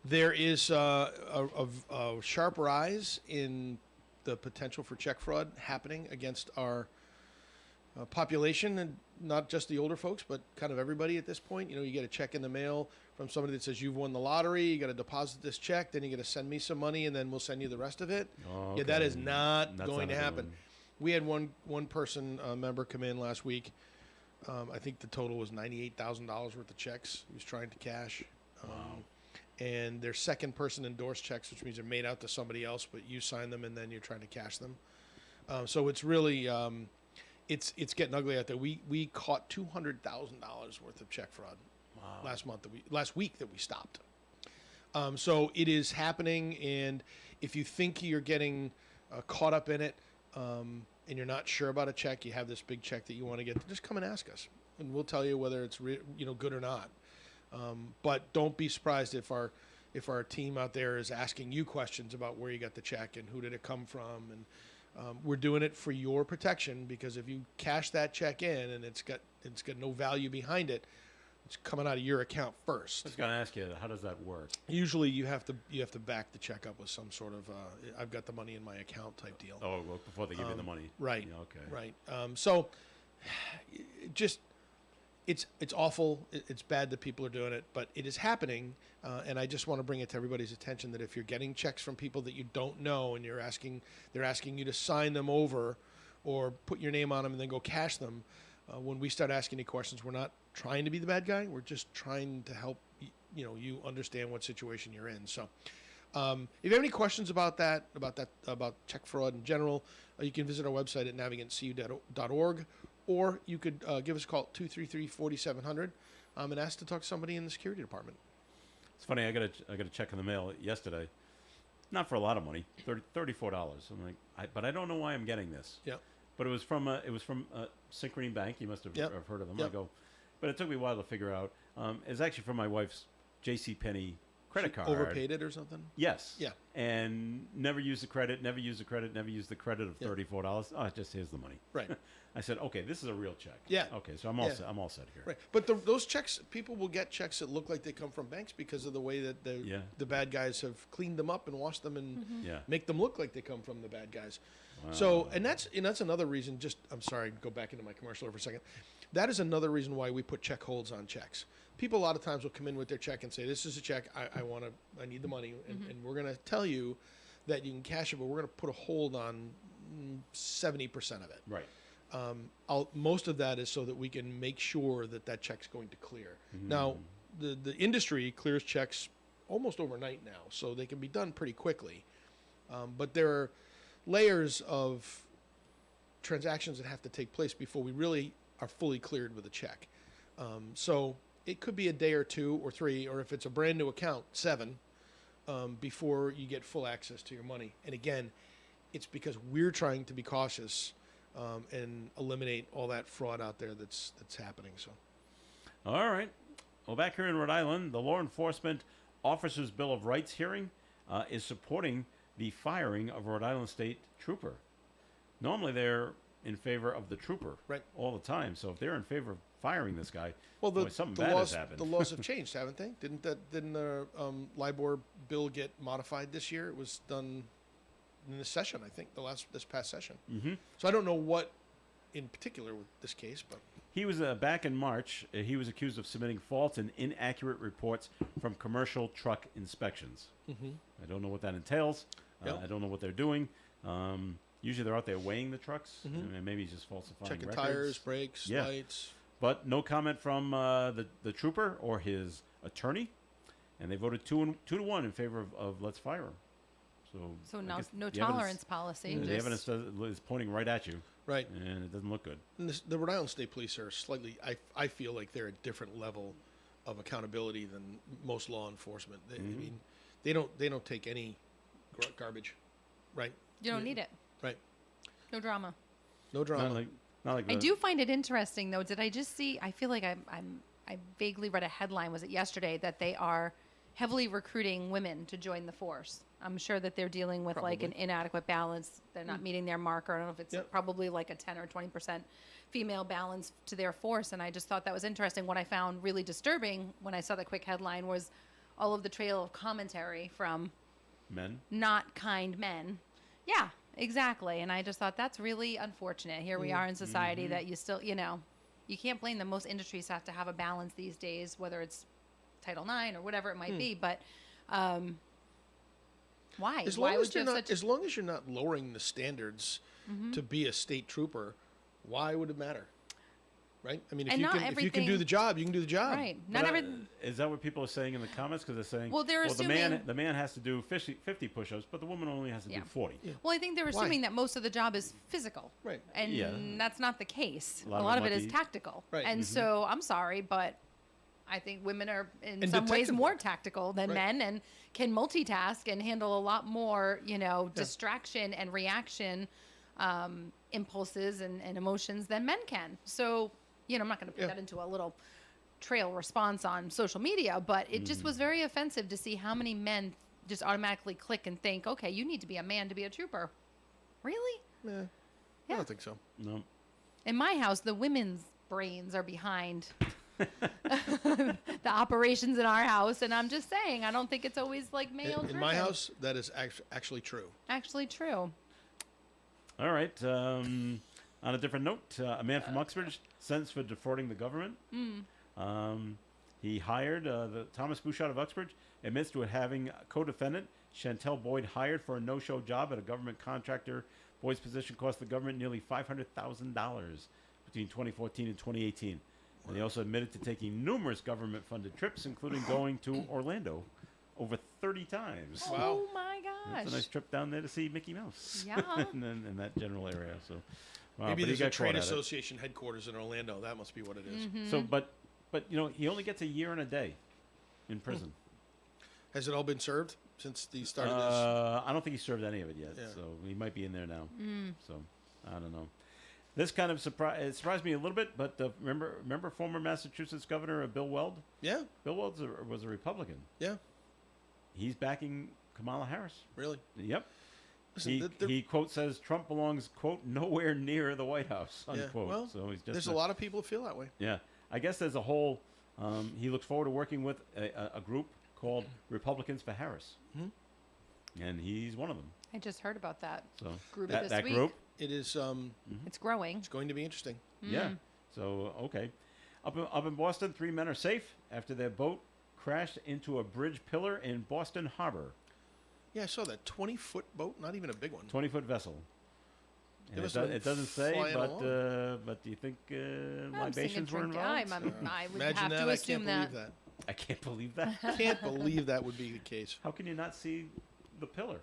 there is a sharp rise in the potential for check fraud happening against our population, and not just the older folks, but kind of everybody at this point. You know, you get a check in the mail from somebody that says you've won the lottery, you got to deposit this check, then you got to send me some money, and then we'll send you the rest of it.
Oh,
Yeah, that
okay.
is not
That's
going
not
to
a good
happen.
one.
We had one person member come in last week. I think the total was $98,000 worth of checks he was trying to cash. And their second person endorsed checks, which means they're made out to somebody else, but you sign them and then you're trying to cash them. So it's really it's getting ugly out there. We caught $200,000 worth of check fraud last week that we stopped. So it is happening, and if you think you're getting caught up in it, and you're not sure about a check, you have this big check that you want to get, just come and ask us, and we'll tell you whether it's good or not. But don't be surprised if our team out there is asking you questions about where you got the check and who did it come from, and we're doing it for your protection, because if you cash that check in and it's got no value behind it, it's coming out of your account first.
I was going to ask you, how does that work?
Usually you have to back the check up with some sort of I've got the money in my account type deal.
Oh, well, before they give you the money.
Right.
Yeah, okay.
Right. So just it's awful. It's bad that people are doing it, but it is happening. And I just want to bring it to everybody's attention that if you're getting checks from people that you don't know and they're asking you to sign them over or put your name on them and then go cash them, when we start asking any questions, we're not trying to be the bad guy. We're just trying to help you understand what situation you're in. So if you have any questions about check fraud in general, you can visit our website at navigantcu.org, or you could give us a call at 233-4700 and ask to talk to somebody in the security department.
It's funny, I got a check in the mail yesterday. Not for a lot of money, $34. I'm like, but I don't know why I'm getting this.
Yeah.
But it was from Synchrony Bank. You must have
Yep.
heard of them.
Yep.
I go, but it took me a while to figure out. It's actually from my wife's JCPenney credit card.
Overpaid it or something?
Yes.
Yeah.
And never used the credit. Never used the credit of $34. Oh, just here's the money.
Right.
I said, okay, this is a real check.
Yeah.
Okay, so I'm all
Yeah.
set. I'm all set here.
Right, but those checks, people will get checks that look like they come from banks because of the way that the bad guys have cleaned them up and washed them and
Yeah.
make them look like they come from the bad guys. So, and that's another reason. I'm sorry, go back into my commercial for a second. That is another reason why we put check holds on checks. People a lot of times will come in with their check and say, "This is a check. I need the money," and we're going to tell you that you can cash it, but we're going to put a hold on 70% of it.
Right.
Most of that is so that we can make sure that check's going to clear. Now, the industry clears checks almost overnight now, so they can be done pretty quickly. But there are layers of transactions that have to take place before we really are fully cleared with a check. So it could be a day or 2 or 3, or if it's a brand new account, 7, before you get full access to your money. And again, it's because we're trying to be cautious and eliminate all that fraud out there that's happening. So,
All right. Well, back here in Rhode Island, the Law Enforcement Officers Bill of Rights hearing is supporting the firing of a Rhode Island State trooper. Normally, they're in favor of the trooper
Right.
all the time. So if they're in favor of firing this guy,
well,
boy, something bad has happened.
the laws have changed, haven't they? Didn't the LIBOR bill get modified this year? It was done in this session, I think, this past session.
Mm-hmm.
So I don't know what in particular with this case, but
He was back in March. He was accused of submitting false and inaccurate reports from commercial truck inspections. I don't know what that entails.
Yep.
I don't know what they're doing. Usually they're out there weighing the trucks, and maybe he's just falsifying
Checking
records.
tires, brakes,
Yeah.
lights.
But no comment from the trooper or his attorney, and they voted 2-1 in favor of let's fire him.
So
I
no,
guess
no
the
tolerance policy.
The
just-
evidence is pointing right at you,
Right.
and it doesn't look good.
And the Rhode Island State Police are slightly. I feel like they're a different level of accountability than most law enforcement. I mean, they don't take any garbage, right?
You don't need it.
Right.
No drama.
No drama.
Not like
I
the-
do find it interesting, though. Did I just see? I feel like I vaguely read a headline. Was it yesterday that they are heavily recruiting women to join the force? I'm sure that they're dealing with like an
Probably.
inadequate balance. They're not meeting their marker. I don't know if it's
Yep.
probably like a 10 or 20% female balance to their force. And I just thought that was interesting. What I found really disturbing when I saw the quick headline was all of the trail of commentary from
men.
not kind men. Yeah, exactly. And I just thought that's really unfortunate. Here we are in society that you still, you can't blame them. Most industries have to have a balance these days, whether it's Title IX or whatever it might be. But why?
As
Why
long
would
as
you
you're
have
not,
such?
as long as you're not lowering the standards to be a state trooper, why would it matter? Right? I mean, if
And
you
not
can if you can do
everything-
the job, you can do the job.
Right. Not
But,
every.
is that what people are saying in the comments? Because they're saying,
Well, they're
the man
assuming-
has to do 50 push-ups, but the woman only has to
Yeah.
do 40.
Well, I think they're
Why?
assuming that most of the job is physical.
Right.
And
Yeah.
that's not the case.
A
A
lot
lot,
of
of
it
it
might
is
be-
tactical.
Right.
And so I'm sorry, but I think women are in
And
some ways
detective
more
work.
tactical than
Right.
men and can multitask and handle a lot more, distraction and reaction impulses and emotions than men can. So, I'm not going to put
Yeah.
that into a little trail response on social media, but it just was very offensive to see how many men just automatically click and think, okay, you need to be a man to be a trooper. Really?
I
Yeah.
don't think so.
No.
In my house, the women's brains are behind the operations in our house, and I'm just saying, I don't think it's always like male
In my house, that is actually true.
Actually true.
All right. On a different note, a man from Uxbridge sentenced for defrauding the government. He hired the Thomas Bouchard of Uxbridge admits to having a co-defendant Chantel Boyd hired for a no-show job at a government contractor. Boyd's position cost the government nearly $500,000 between 2014 and 2018. And he also admitted to taking numerous government-funded trips, including going to Orlando over 30 times.
Wow.
Oh my gosh.
That's a nice trip down there to see Mickey Mouse.
Yeah.
in that general area. So wow,
Maybe
but he
there's a
got
trade
caught at it.
association headquarters in Orlando. That must be what it is.
Mm-hmm.
So, but he only gets a year and a day in prison.
Has it all been served since the start of this?
I don't think he served any of it yet,
Yeah.
so he might be in there now. So I don't know. This kind of surprised me a little bit, but remember former Massachusetts Governor Bill Weld?
Yeah,
Bill Weld was a Republican.
yeah,
He's backing Kamala Harris.
really.
Yep.
Listen,
He quote says Trump belongs quote nowhere near the White House
yeah,
unquote.
well,
So he's just
there's a
not-
lot of people who feel that way.
Yeah, I guess there's a whole. He looks forward to working with a group called Republicans for Harris, and he's one of them.
I just heard about that
So
group
that,
this
that
week.
group,
It is.
It's growing.
It's going to be interesting.
yeah. So okay, up in Boston, 3 men are safe after their boat crashed into a bridge pillar in Boston Harbor.
Yeah, I saw that 20-foot boat. Not even a big one.
20-foot vessel.
It
And
must have been
it doesn't say,
flying
but do you think
I'm
libations were
singing
involved?
I would
Imagine
have
that.
to
I can't
assume
believe
that.
that.
I can't believe that.
Can't believe that would be the case.
How can you not see the pillar?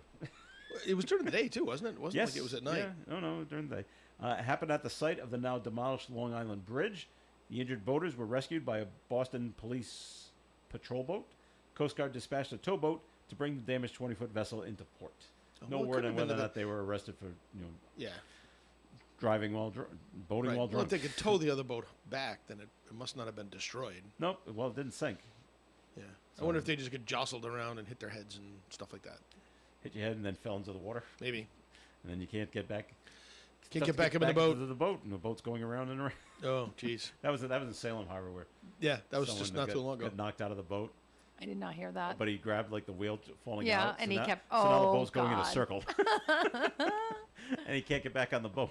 It was during the day too, wasn't it? It wasn't
Yes.
like it was at night.
Yeah. No, during the day. It happened at the site of the now demolished Long Island Bridge. The injured boaters were rescued by a Boston police patrol boat. Coast Guard dispatched a towboat to bring the damaged 20-foot vessel into port. No
well, it
word
couldn't
on
have been
whether or
the-
not they were arrested for
Yeah.
driving while boating
Right.
while
Well,
drunk.
if they could tow the other boat back, then it must not have been destroyed.
Nope. Well, it didn't sink.
Yeah. I wonder if they just get jostled around and hit their heads and stuff like that.
Hit your head and then fell into the water,
Maybe.
and then you can't get back.
Can't
Tough
get
to
back up in the boat.
into the boat, and the boat's going around and around.
Oh, jeez.
That was in Salem Harbor where
Yeah, that was
someone
just not
got,
too long ago.
got knocked out of the boat.
I did not hear that.
But he grabbed like the wheel falling
Yeah,
out.
and he kept-
So now the
oh,
boat's going in a
God.
circle. And he can't get back on the boat.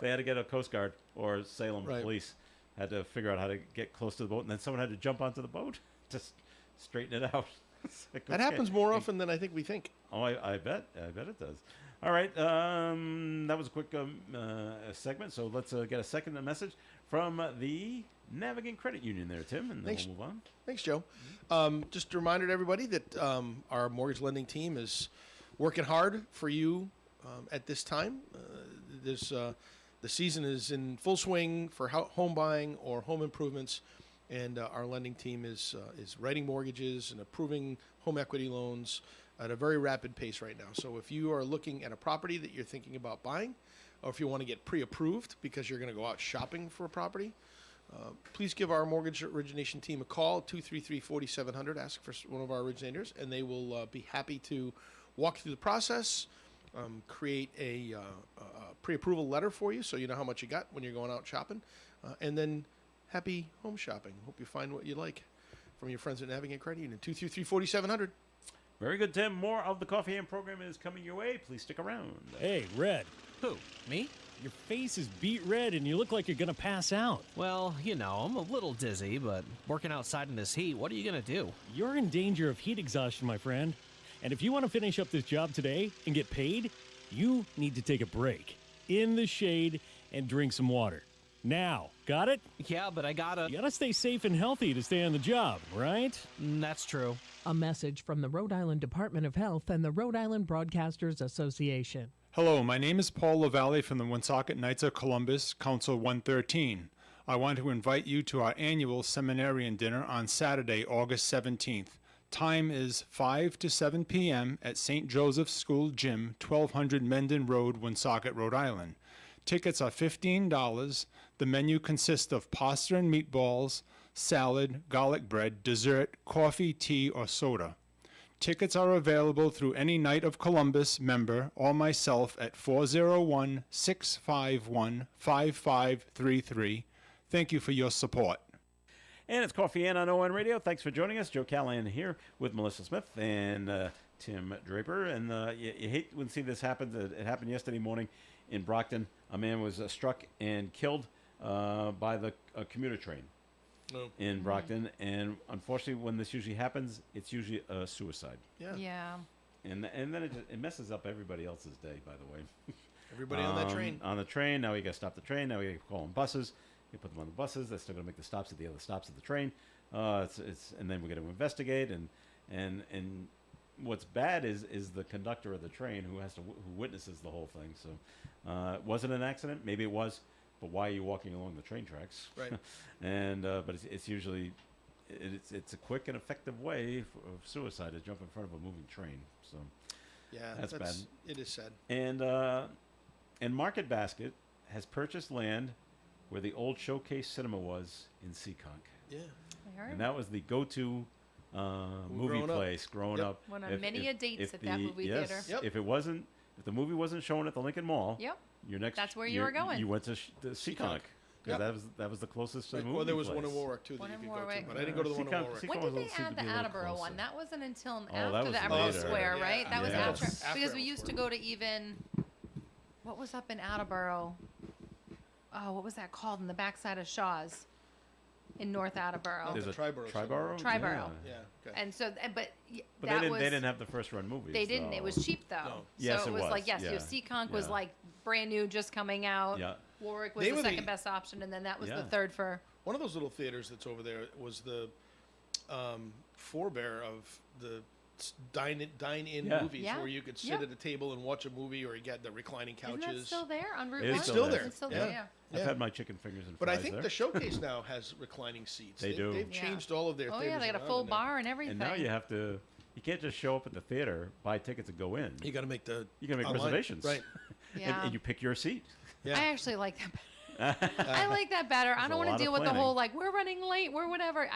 They had to get a Coast Guard or Salem
Right.
police had to figure out how to get close to the boat, and then someone had to jump onto the boat to straighten it out. It's like,
That
okay.
happens more often than I think we think.
Oh, I bet it does. All right, that was a quick segment. So let's get a second message from the Navigant Credit Union there, Tim, and then
Thanks.
we'll move on.
Thanks, Joe. Just a reminder to everybody that our mortgage lending team is working hard for you at this time. The season is in full swing for home buying or home improvements, and our lending team is writing mortgages and approving home equity loans at a very rapid pace right now. So if you are looking at a property that you're thinking about buying, or if you want to get pre-approved because you're going to go out shopping for a property, please give our mortgage origination team a call, 233-4700. Ask for one of our originators, and they will be happy to walk through the process, create a pre-approval letter for you so you know how much you got when you're going out shopping, and then happy home shopping. Hope you find what you like from your friends at Navigant Credit Union, 233-4700.
Very good, Tim. More of the Coffee and program is coming your way. Please stick around.
Hey, Red,
Who? Me?
your face is beat red and you look like you're gonna pass out.
Well, you know, I'm a little dizzy, but working outside in this heat, what are you gonna do?
You're in danger of heat exhaustion, my friend. And if you want to finish up this job today and get paid, you need to take a break in the shade and drink some water. Now, got it?
Yeah, but I gotta.
You gotta stay safe and healthy to stay on the job, right?
That's true.
A message from the Rhode Island Department of Health and the Rhode Island Broadcasters Association.
Hello, my name is Paul Lavalley from the Woonsocket Knights of Columbus, Council 113. I want to invite you to our annual seminarian dinner on Saturday, August 17th. Time is 5 to 7 p.m. at St. Joseph's School Gym, 1200 Mendon Road, Woonsocket, Rhode Island. Tickets are $15. The menu consists of pasta and meatballs, salad, garlic bread, dessert, coffee, tea, or soda. Tickets are available through any Knight of Columbus member or myself at 401-651-5533. Thank you for your support.
And it's Coffee and on ON Radio. Thanks for joining us. Joe Callahan here with Melissa Smith and Tim Draper. And you hate when see this happen. It happened yesterday morning in Brockton. A man was struck and killed by the commuter train in Brockton. And unfortunately, when this usually happens, it's usually a suicide.
Yeah.
And then it messes up everybody else's day, by the way.
Everybody on that train.
On the train. Now we got to stop the train. Now we got to call them buses. You put them on the buses. They're still going to make the stops at the other stops of the train. And then we're going to investigate. And what's bad is the conductor of the train who witnesses the whole thing. So was it an accident? Maybe it was. But why are you walking along the train tracks?
Right.
But it's usually it's a quick and effective way of suicide to jump in front of a moving train. So
Yeah,
that's bad.
It is sad.
And Market Basket has purchased land where the old Showcase Cinema was in Seekonk.
Yeah.
And that was the go-to movie
growing up.
place growing
Yep.
up.
One of many a dates
if
at that movie
yes,
theater.
Yep.
If the movie wasn't shown at the Lincoln Mall,
Yep.
your next
That's where you were going.
You went to Seekonk.
Yep.
That was the closest to the
Right.
movie
Well, there was one
place.
in Warwick too that
One
you
in
could
Warwick.
go to, but I didn't go to the one in
Seekonk-
Warwick.
Seekonk
When
was
did they
seemed to
add the
be a little
Attleboro
closer.
one? That wasn't until
that
after
was
the
later.
Emerald Square,
Yeah.
right? That was
Yeah.
after
After
because we
Emerald
used to
Square.
go to even what was up in Attleboro? Oh, what was that called in the backside of Shaw's in North Attleboro?
There's a
Triborough
Triborough.
Triborough.
Yeah. Okay.
And so,
But
that
they
was
didn't have the first run movies.
they didn't. It
though.
was cheap though.
No.
Yes,
so
it
was like
was.
yes,
Yeah.
your Seekonk was
Yeah.
like brand new, just coming out.
Yeah.
Warwick was
They
the
were
second
the-
best option, and then that was the
Yeah.
third for.
One of those little theaters that's over there was the forebear of the dine-in
Yeah.
movies
Yeah.
where you could sit
Yeah.
at a table and watch a movie, or you get the reclining couches.
Isn't that still there on Route
It is
1?
It's still
there.
It's still
Yeah.
there. Yeah.
I've
Yeah.
had my chicken fingers and
But
fries
I think
there.
the Showcase now has reclining seats.
They do.
They've
Yeah.
changed all of their
Oh
theaters.
yeah, they got a
around
full
in there.
bar and everything.
And now you can't just show up at the theater, buy tickets, and go in.
You got to make the.
You got to make
online.
reservations,
Right.
Yeah.
and you pick your seat.
Yeah.
I actually like that. I like that better. I
There's
don't
a
want
lot
to
of
deal with the
planning.
whole like we're running late, we're whatever.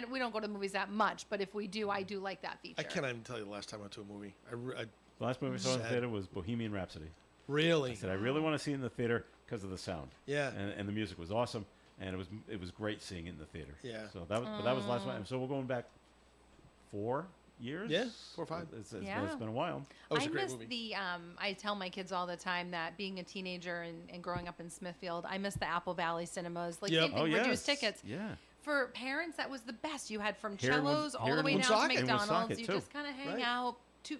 We don't go to the movies that much, but if we do, I do like that feature.
I can't even tell you the last time I went to a movie.
The last movie I saw in the
Sad.
theater was Bohemian Rhapsody.
Really?
I said I really want to see it in the theater because of the sound.
Yeah.
And the music was awesome, and it was great seeing it in the theater.
Yeah.
So that was the last one. So we're going back 4 years.
Yeah, 4 or 5.
It's been a while.
Oh, it's
I
a great
miss
movie.
the. I tell my kids all the time that being a teenager and growing up in Smithfield, I miss the Apple Valley cinemas. Like
Yep.
same thing,
yes.
reduced tickets.
Yeah.
For parents, that was the best. You had from
Here in
cellos all
here
the
in
way down to
Woonsocket.
In
McDonald's.
Woonsocket,
You
too.
just kind of hang
Right.
out. $2.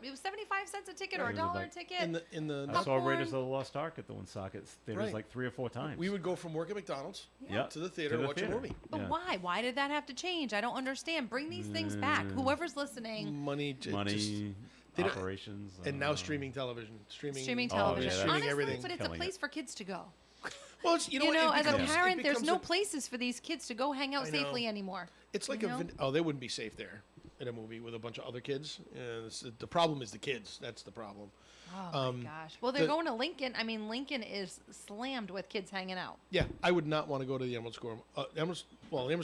It was 75 cents a ticket or a
it was
dollar
like-
ticket.
In the
I saw
Popcorn.
Raiders of the Lost Ark at the Woonsocket theaters
Right.
like 3 or 4 times.
we would go from work at McDonald's
Yeah.
to the theater to watch a movie.
But
Yeah.
why? Why did that have to change? I don't understand. Bring these things back. Whoever's listening.
Money,
Money,
they don't-
operations,
and now streaming television,
Streaming
Oh,
television.
yeah,
streaming
Honestly,
everything.
but it's a
Killing
place
it.
for kids to go.
Well, it's, you know,
You know,
it
as a
becomes- it
parent, there's
becomes
no
a-
places for these kids to go hang out
I know.
safely anymore.
It's like
you
a
know?
they wouldn't be safe there in a movie with a bunch of other kids. The problem is the kids. That's the problem.
Oh my gosh. Well, they're
the-
going to Lincoln. I mean, Lincoln is slammed with kids hanging out.
Yeah, I would not want to go to the Emerald Square. The Emerald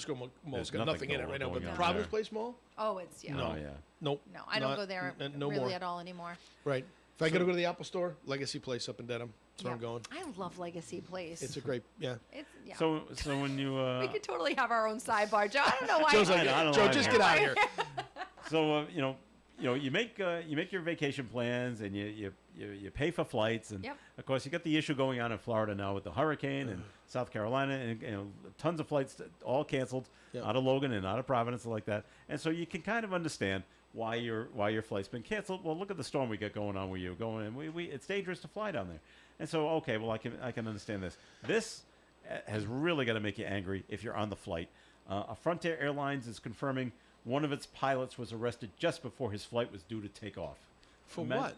Square Mall's
There's
got nothing in it
going-
right now. But
going
the
on
Providence
there.
Place Mall,
Oh, it's yeah.
Oh, yeah.
nope.
No, I don't
not-
go there
no
really
more.
at all anymore.
Right. If I got to go to the Apple Store, Legacy Place up in Dedham. That's where I'm
Yeah.
going.
I love Legacy Place.
It's a great, yeah.
It's yeah.
So when you
we could totally have our own sidebar, Joe. I don't know why.
Joe's like,
I don't
Joe,
like
just
it.
get out of here.
so you make your vacation plans and you pay for flights and
Yep.
of course you got the issue going on in Florida now with the hurricane and South Carolina and tons of flights all canceled
Yep.
out of Logan and out of Providence and like that, and so you can kind of understand why your flight's been canceled. Well, look at the storm we got going on where you're going, and it's dangerous to fly down there. And so okay, well I can understand this. This has really got to make you angry if you're on the flight. A Frontier Airlines is confirming one of its pilots was arrested just before his flight was due to take off.
For
Men-
what?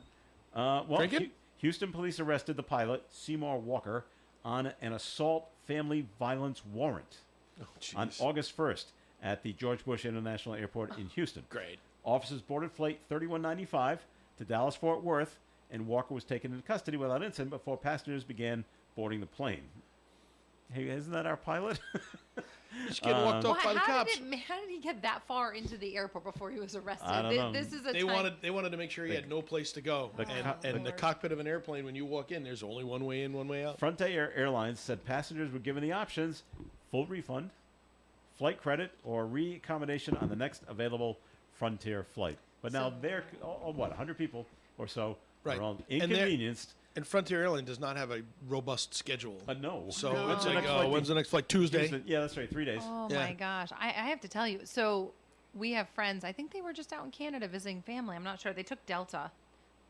Well,
Drinking?
Houston police arrested the pilot, Seymour Walker, on an assault family violence warrant
Oh,
on
jeez.
August 1st at the George Bush International Airport in Houston.
Great.
Officers boarded flight 3195 to Dallas-Fort Worth, and Walker was taken into custody without incident before passengers began boarding the plane. Hey, isn't that our pilot?
Just getting walked off by the
how
cops.
how did he get that far into the airport before he was arrested?
I don't know.
This is a
They
time.
wanted to make sure he had no place to go.
the co-
And the
Lord.
cockpit of an airplane, when you walk in, there's only one way in, one way out.
Frontier Airlines said passengers were given the options: full refund, flight credit, or re-accommodation on the next available Frontier flight. But now
So-
they're, what, 100 people or so
Right.
are all
And they're-
inconvenienced.
And Frontier Airlines does not have a robust schedule.
No.
So
No.
it's
When's the
like,
next flight?
when's the next flight? Tuesday?
Yeah, that's right. 3 days.
Oh
Yeah.
my gosh. I have to tell you. So we have friends. I think they were just out in Canada visiting family. I'm not sure. They took Delta.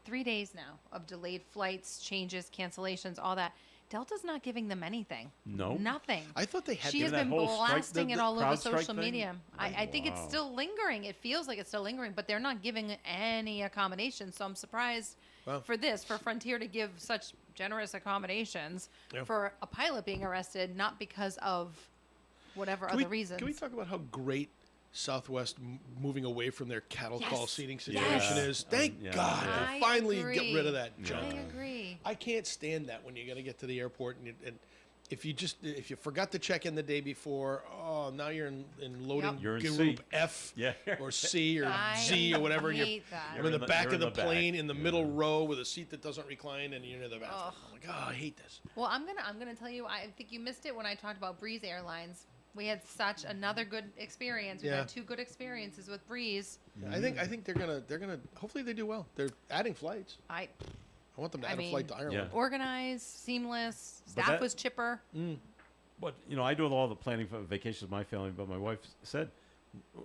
3 days now of delayed flights, changes, cancellations, all that. Delta's not giving them anything.
No?
Nothing.
I thought they had
She
to-
has
that
been
whole strike-
blasting
the
it all over
CrowdStrike
social
thing?
media. I think it's
Wow.
still lingering. It feels like it's still lingering, but they're not giving any accommodations. So I'm surprised
Wow.
for Frontier to give such generous accommodations
Yeah.
for a pilot being arrested, not because of whatever
Can
other
we,
reasons.
Can we talk about how great Southwest moving away from their cattle call
Yes.
seating
Yes.
situation is? Thank
Yeah.
God.
I
They finally
agree.
get rid of that
I
junk.
agree.
I can't stand that when you're going to get to the airport and if you forgot to check in the day before, oh, now you're in loading
You're in
group
C.
F
Yeah.
or C or
I
Z or whatever. and
hate that.
You're in the back
you're
of
in
the
the back.
plane in the middle row with a seat that doesn't recline and you're near the bathroom.
Ugh.
I'm like, oh, I hate this.
Well, I'm gonna tell you. I think you missed it when I talked about Breeze Airlines. We had such another good experience. We
Yeah.
had 2 good experiences with Breeze.
I think they're gonna hopefully they do well. They're adding flights.
I
I want them to
I
add a flight to
mean,
Ireland.
organized, seamless.
But
Staff
that-
was chipper.
But, I do all the planning for vacations with my family, but my wife said,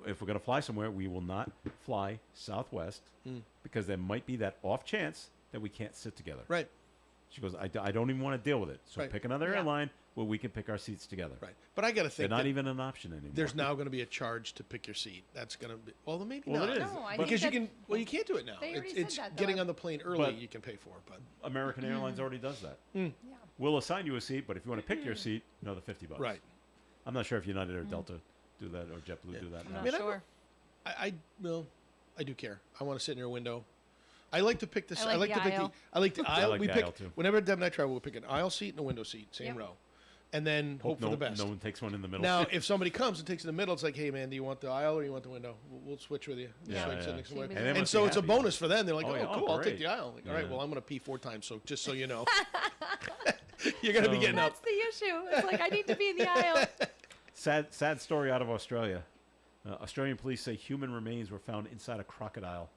if we're going to fly somewhere, we will not fly Southwest because there might be that off chance that we can't sit together.
Right.
She goes, I don't even want to deal with it. So
Right.
pick another
Yeah.
airline where we can pick our seats together.
Right. But I got to
They're
think
not
that
even an option anymore.
there's now going to be a charge to pick your seat. That's going to be well, then maybe
Well,
not.
it is.
No, I
Because you
think
can. Well, you can't do it now.
They already
It's
said that, though.
getting on the plane early.
But-
You can pay for, but
American Airlines already does that.
Yeah.
We'll assign you a seat, but if you want to pick your seat, another $50.
right.
I'm not sure if United or Delta do that or JetBlue do that
I'm
now.
not
mean, I
sure.
I do care. I want to sit near a window. I like to pick this.
I like the
to pick
aisle.
I like the aisle.
like
We
the
pick
aisle, too.
whenever Deb and I travel. We pick an aisle seat and a window seat, same
Yep.
row, and then hope for the best.
No one takes one in the middle.
Now, if somebody comes and takes it in the middle, it's like, hey man, do you want the aisle or you want the window? We'll switch with you.
Yeah,
So I can sit
yeah.
next to
See,
the
but
way.
they
And
must
so
be
it's a
happy.
bonus for them. They're like,
Oh,
oh,
yeah,
cool, I'll take
great.
the aisle. Like, all right,
Yeah.
well, I'm going to pee 4 times, so just so you know, you're going to be
So-
getting up.
That's the issue. It's like I need to be in the aisle.
Sad story out of Australia. Australian police say human remains were found inside a crocodile.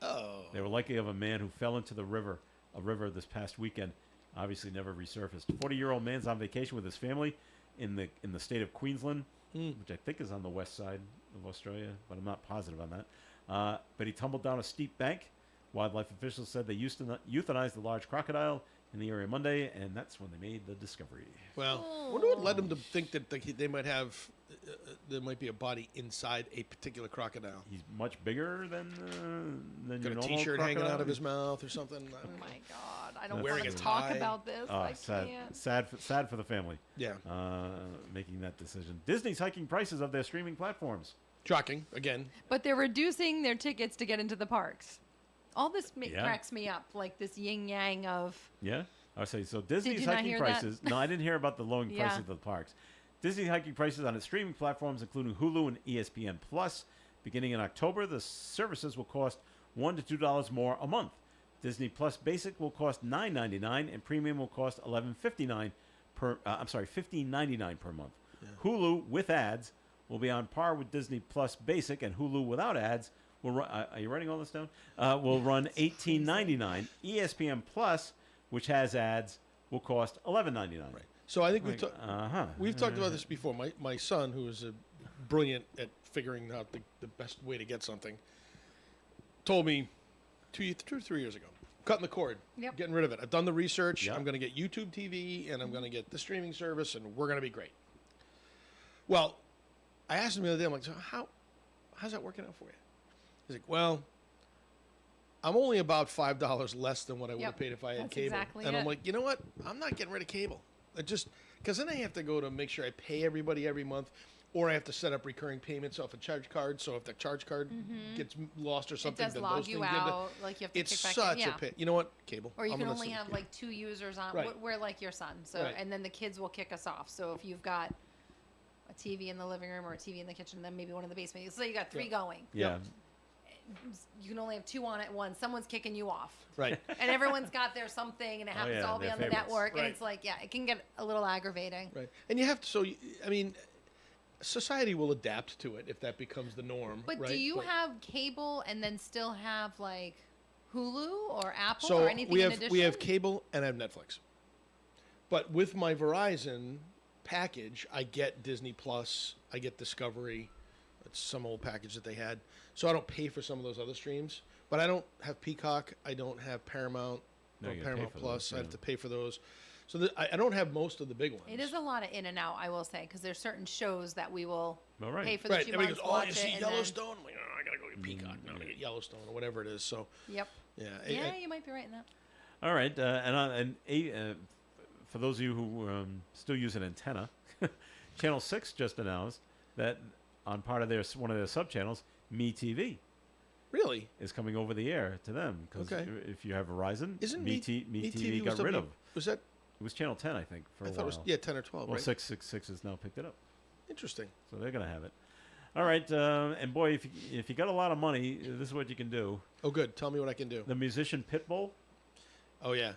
Oh.
They were likely of a man who fell into a river this past weekend. Obviously never resurfaced. 40-year-old man's on vacation with his family in the state of Queensland, which I think is on the west side of Australia, but I'm not positive on that. But he tumbled down a steep bank. Wildlife officials said they euthanized the large crocodile in the area Monday, and that's when they made the discovery.
Well, I wonder what led them to think that they might have, there might be a body inside a particular crocodile.
He's much bigger than
Got
your
a
normal
T-shirt
crocodile.
hanging out of his mouth or something. I don't know.
My God, I don't
Wearing
want
a
to talk
tie.
about this. I
Sad,
can't.
sad for the family.
Yeah.
Making that decision. Disney's hiking prices of their streaming platforms.
Shocking, again.
But they're reducing their tickets to get into the parks. All this
Yeah.
cracks me up, like this yin yang of.
Yeah, I would say so. Disney's
you not
hiking
hear that?
prices. No, I didn't hear about the lowering
Yeah.
prices of the parks. Disney's hiking prices on its streaming platforms, including Hulu and ESPN Plus, beginning in October. The services will cost $1 to $2 more a month. Disney Plus Basic will cost $9.99, and Premium will cost $11.59 $15.99 per month. Hulu with ads will be on par with Disney Plus Basic, and Hulu without ads will run. Are you writing all this down? Will run $18.99. ESPN Plus, which has ads, will cost $11.99.
Right. So I think
Like,
we've talked about this before. My son, who is brilliant at figuring out the best way to get something, told me 2 or 3 years ago, cutting the cord,
Yep.
getting rid of it. I've done the research.
Yep.
I'm going to get YouTube TV, and I'm going to get the streaming service, and we're going to be great. Well, I asked him the other day, I'm like, so how's that working out for you? He's like, well, I'm only about $5 less than what I would have
Yep.
paid if I had
That's
cable.
exactly
and I'm
it.
like, you know what? I'm not getting rid of cable. Because then I have to go to make sure I pay everybody every month, or I have to set up recurring payments off a charge card. So if the charge card gets lost or something,
It does
then
log
those
you
things get to-
out. Like you have to
It's
kick back
such
in. Yeah.
a pain. You know what? Cable.
Or you
I'm
can
gonna
only
say
have
cable.
like 2 users on.
Right.
We're like your son. So
Right.
and then the kids will kick us off. So if you've got a TV in the living room or a TV in the kitchen, then maybe one in the basement. So you got 3 going.
Yeah.
You can only have 2 on at once. Someone's kicking you off.
Right.
And everyone's got their something, and it happens
yeah,
to all be
their
on the
favorites.
network,
Right.
and it's like, yeah, it can get a little aggravating.
Right. And you have to. So I mean, society will adapt to it if that becomes the norm.
But
right?
do you have cable and then still have like Hulu or Apple
So
or anything
we
in
have
addition?
cable and I have Netflix. But with my Verizon package, I get Disney Plus, I get Discovery. It's some old package that they had. So I don't pay for some of those other streams. But I don't have Peacock. I don't have Paramount
No,
or
you gotta pay
Paramount
for
Plus.
those,
I have
yeah.
to pay for those. So I don't have most of the big ones.
It is a lot of in and out, I will say, because there's certain shows that we will
All right.
pay for the
Right.
2
Everybody
months,
goes, oh,
watch
you
it,
see
and then-
Yellowstone? I'm like, oh, I got to go get Peacock. No, I get Yellowstone or whatever it is. So,
Yep.
yeah.
Yeah, you might be right in that.
All right. For those of you who still use an antenna, Channel 6 just announced that on part of one of their sub-channels, MeTV
Really?
is coming over the air to them. Because
Okay.
if you have Verizon,
Isn't
MeTV
was
got rid of.
Was that?
It was Channel 10, I think, for
I
a
thought
while.
it was 10 or 12.
Well,
right?
666 has now picked it up.
Interesting.
So they're going to have it. All right. And boy, if you got a lot of money, this is what you can do.
Oh, good. Tell me what I can do.
The musician Pitbull,
Oh, yeah.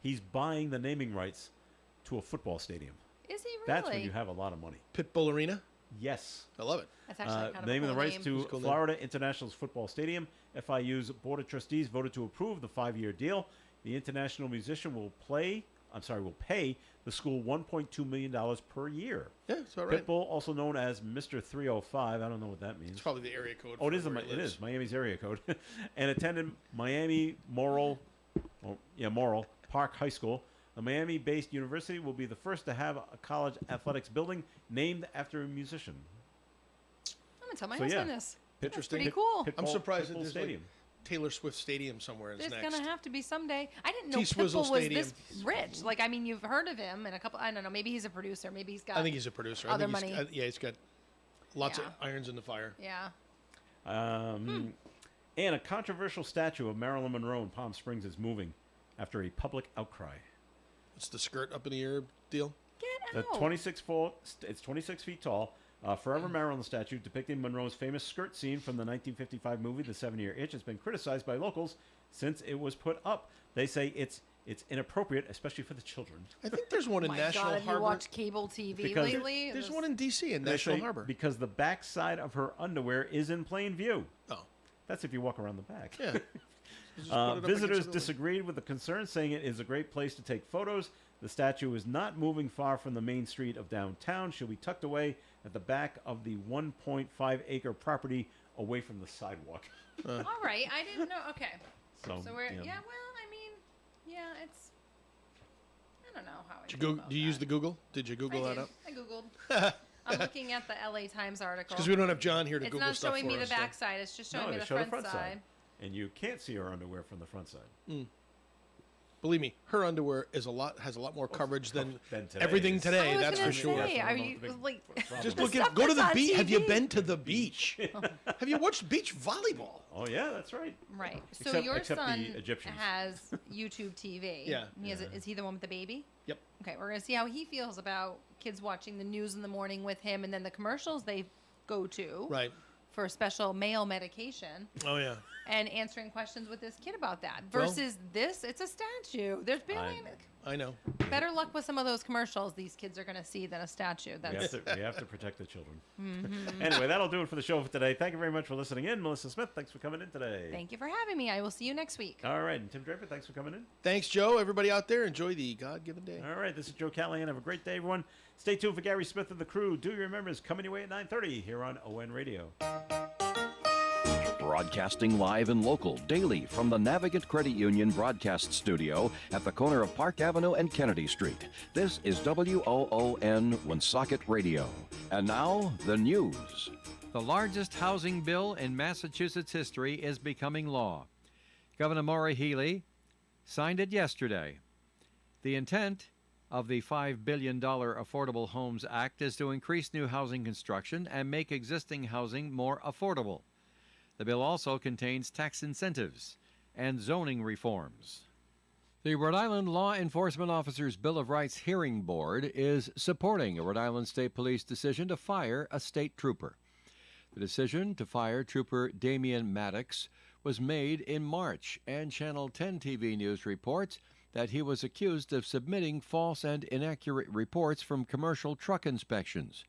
he's buying the naming rights to a football stadium.
Is he really?
That's when you have a lot of money.
Pitbull Arena?
Yes.
I love it.
That's actually kind of
the name
a
of
cool
the rights
name.
to
It's a cool name.
Florida International's football stadium. FIU's Board of Trustees voted to approve the 5-year deal. The international musician will pay the school $1.2 million per year.
Yeah, it's all right.
Pitbull, also known as Mr. 305, I don't know what that means.
It's probably the area code.
Oh, it
for
is.
where he
It
lives.
is Miami's area code, and attended Miami Morrill Park High School. The Miami-based university will be the first to have a college athletics building named after a musician.
I'm going to tell my
So,
husband
yeah.
this.
Interesting.
That's pretty cool.
I'm surprised that
Pitbull
there's
Stadium.
like Taylor Swift Stadium somewhere is
There's
next.
going to have to be someday. I didn't know
T-Swizzle
Pitbull was
Stadium.
this rich. Like, I mean, you've heard of him and a couple, I don't know, maybe he's a producer. Maybe he's got.
I think he's a producer.
Other
I think
money.
yeah, he's got lots of
Yeah.
irons in the fire.
Yeah.
And a controversial statue of Marilyn Monroe in Palm Springs is moving after a public outcry.
It's the skirt up in the air deal.
Get
The
out.
26 feet tall, Forever Marilyn statue depicting Monroe's famous skirt scene from the 1955 movie The 7-Year Itch has been criticized by locals since it was put up. They say it's It's inappropriate, especially for the children.
I think there's one in
My
National
God, have
Harbor.
you watched cable TV
Because-
lately?
There's one in D.C. in
They
National
say
Harbor.
because the backside of her underwear is in plain view.
Oh,
That's if you walk around the back.
yeah. Just put it up against
Visitors
the building.
disagreed with the concern, saying it is a great place to take photos. The statue is not moving far from the main street of downtown. She'll be tucked away at the back of the 1.5-acre property away from the sidewalk.
All right, I didn't know. Okay.
So,
So we're
you know.
yeah. Well, I mean, yeah, it's. I don't know how I
Did you,
feel
go,
about
do you use the
that.
Google? Did you Google
I
that
did.
up?
I googled. I'm looking at the LA Times article.
Because we don't have John here to
It's
Google
not
stuff
showing
for
me the
us, so-
backside. It's just showing
No,
me
they
the
show
front,
the front
side.
And you can't see her underwear from the front side.
Believe me, her underwear has a lot more coverage than
Than today's.
everything today.
I was
That's
gonna
for sure.
say,
Yes, I
are
don't know
you
what the big
like?
problem
Just
is.
look
stuff
at go to
that's
the
on
beach. Have you
TV.
been to the beach? Have you watched beach volleyball?
Oh yeah, that's right.
Right. So
Except-
your
except the
son
Egyptians.
has YouTube TV.
Yeah.
He has is he the one with the baby?
Yep.
Okay, we're gonna see how he feels about kids watching the news in the morning with him, and then the commercials they go to
Right.
for special male medication,
Oh yeah.
and answering questions with this kid about that.
Well-
Versus this, it's a statue. There's barely
I know.
better luck with some of those commercials these kids are gonna see than a statue. That's
We have to protect the children. Anyway, that'll do it for the show for today. Thank you very much for listening in. Melissa Smith, thanks for coming in today.
Thank you for having me. I will see you next week.
All right, and Tim Draper, thanks for coming in.
Thanks, Joe. Everybody out there, enjoy the God-given day.
All right, this is Joe Callahan. Have a great day, everyone. Stay tuned for Gary Smith and the crew. Do your members coming your way at 9:30 here on ON Radio.
Broadcasting live and local daily from the Navigant Credit Union broadcast studio at the corner of Park Avenue and Kennedy Street. This is WOON Woonsocket Radio. And now, the news. The largest housing bill in Massachusetts history is becoming law. Governor Maura Healey signed it yesterday. The intent of the $5 billion Affordable Homes Act is to increase new housing construction and make existing housing more affordable. The bill also contains tax incentives and zoning reforms. The Rhode Island Law Enforcement Officers Bill of Rights Hearing Board is supporting a Rhode Island State Police decision to fire a state trooper. The decision to fire Trooper Damian Maddox was made in March, and Channel 10 TV News reports that he was accused of submitting false and inaccurate reports from commercial truck inspections.